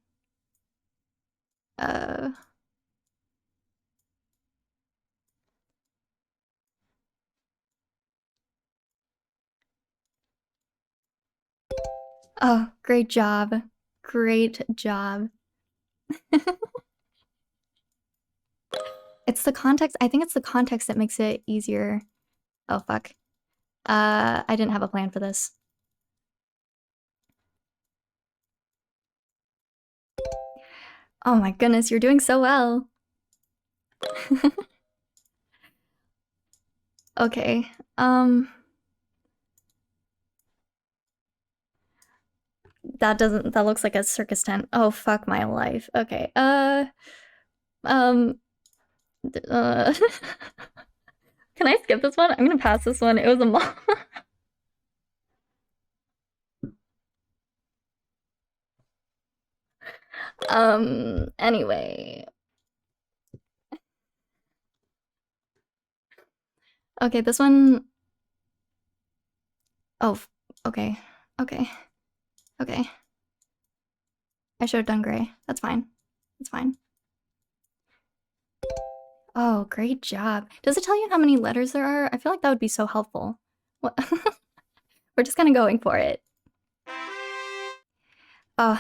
Oh, great job. Great job. It's the context. I think it's the context that makes it easier. Oh, fuck. I didn't have a plan for this. Oh my goodness, you're doing so well. Okay, that looks like a circus tent. Oh, fuck my life. Okay, can I skip this one? I'm gonna pass this one. It was a mom. Anyway. Okay, this one. Oh, okay. Okay. Okay. I should have done gray. That's fine. That's fine. Oh, great job. Does it tell you how many letters there are? I feel like that would be so helpful. What? We're just kind of going for it. Oh,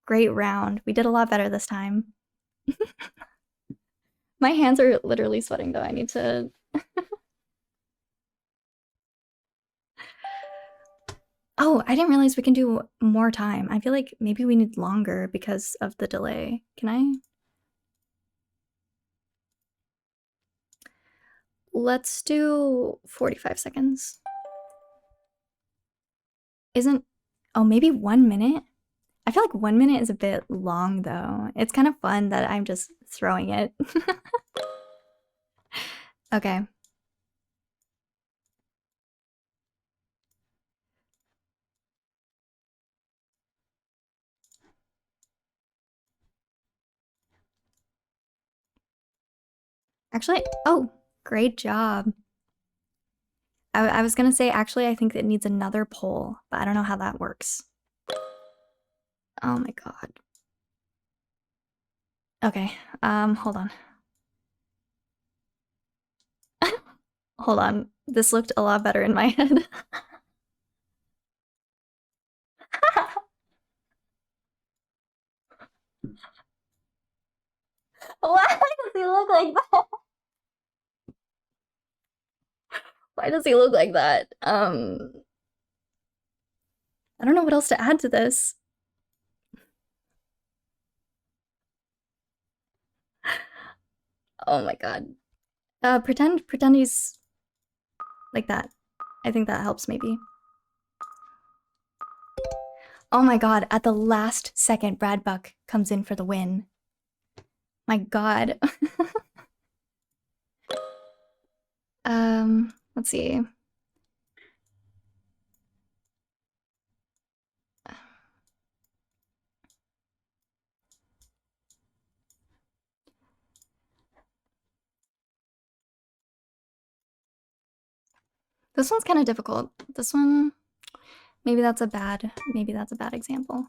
great round. We did a lot better this time. My hands are literally sweating though. I need to... Oh, I didn't realize we can do more time. I feel like maybe we need longer because of the delay. Can I? Let's do 45 seconds. Isn't... Oh, maybe 1 minute? I feel like 1 minute is a bit long though. It's kind of fun that I'm just throwing it. Okay. Actually, oh, great job. I was gonna say, actually, I think it needs another poll, but I don't know how that works. Oh my god. Okay, hold on. Hold on. This looked a lot better in my head. Why does he look like that? Why does he look like that? I don't know what else to add to this. Oh my god. Pretend he's like that. I think that helps maybe. Oh my god, at the last second, Brad Buck comes in for the win. My god. Let's see. This one's kind of difficult. This one, maybe that's a bad example.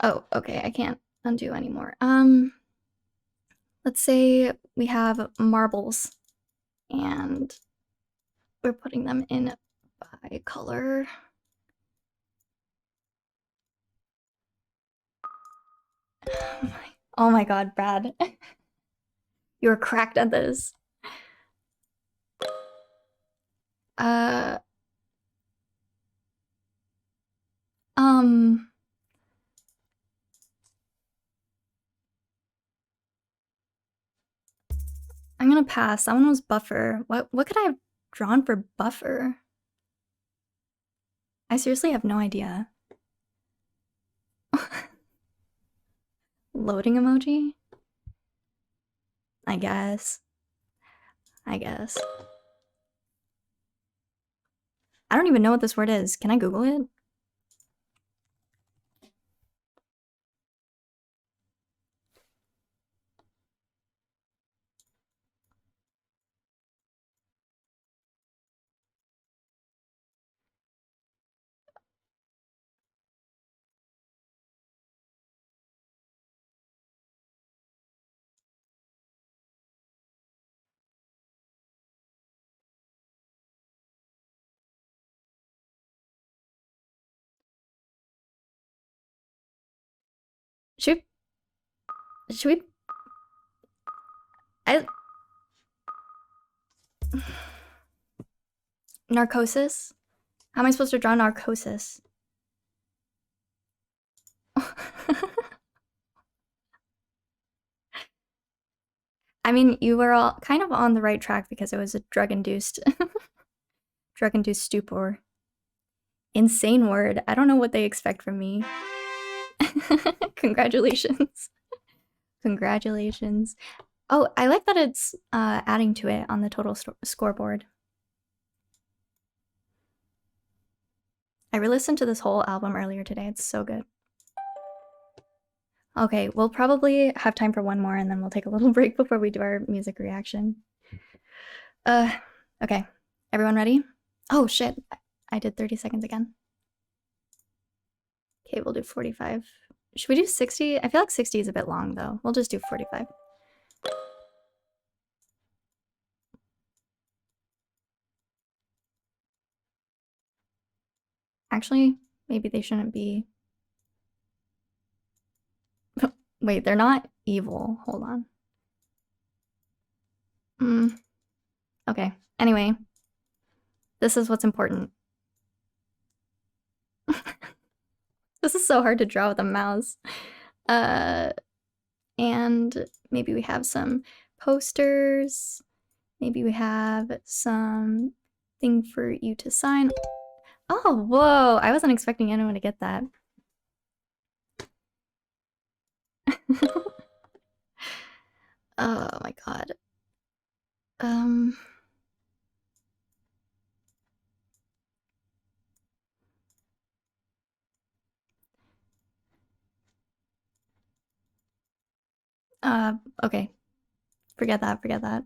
Oh, okay, I can't undo anymore. Let's say we have marbles and we're putting them in by color. Oh my god, Brad. You're cracked at this. I'm gonna pass. That one was buffer. What could I have drawn for buffer? I seriously have no idea. Loading emoji? I guess. I don't even know what this word is. Can I Google it? Should we Narcosis? How am I supposed to draw narcosis? I mean, you were all kind of on the right track because it was a drug-induced stupor. Insane word. I don't know what they expect from me. Congratulations. Congratulations. Oh, I like that it's adding to it on the total scoreboard. I re-listened to this whole album earlier today. It's so good. Okay, we'll probably have time for one more and then we'll take a little break before we do our music reaction. Okay. Everyone ready? Oh shit. I did 30 seconds again. Okay, we'll do 45. Should we do 60? I feel like 60 is a bit long though. We'll just do 45. Actually, maybe they shouldn't be. Wait, they're not evil. Hold on. Okay. Anyway, this is what's important. This is so hard to draw with a mouse. And maybe we have some posters. Maybe we have some thing for you to sign. Oh, whoa. I wasn't expecting anyone to get that. Oh my god. Okay. Forget that, forget that.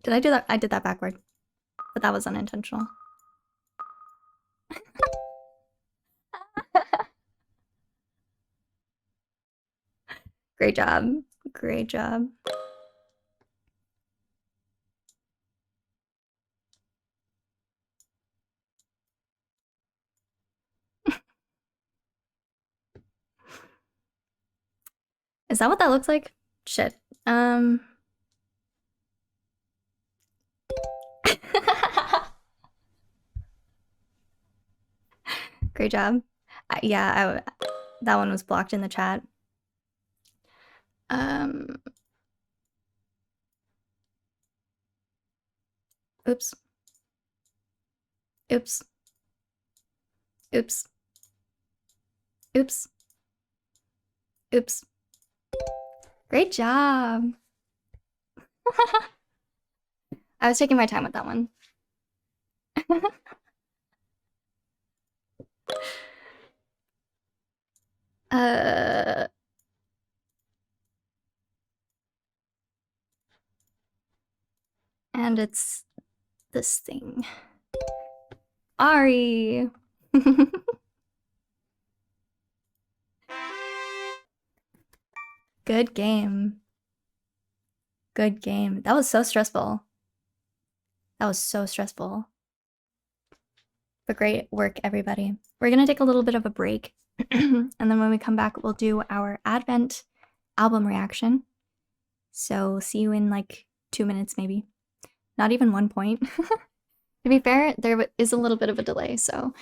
Did I do that? I did that backward, but that was unintentional. Great job. Great job. Is that what that looks like? Shit. Great job. Yeah, that one was blocked in the chat. Oops. Oops. Oops. Oops. Oops. Great job. I was taking my time with that one. And it's this thing. Ari. Good game. Good game. That was so stressful. That was so stressful. But great work, everybody. We're gonna take a little bit of a break. And then when we come back, we'll do our Advent album reaction. So see you in like 2 minutes, maybe. Not even 1 point. To be fair, there is a little bit of a delay, so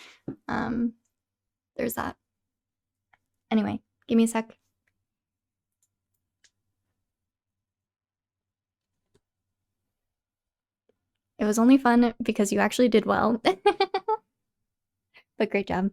there's that. Anyway, give me a sec. It was only fun because you actually did well. But great job.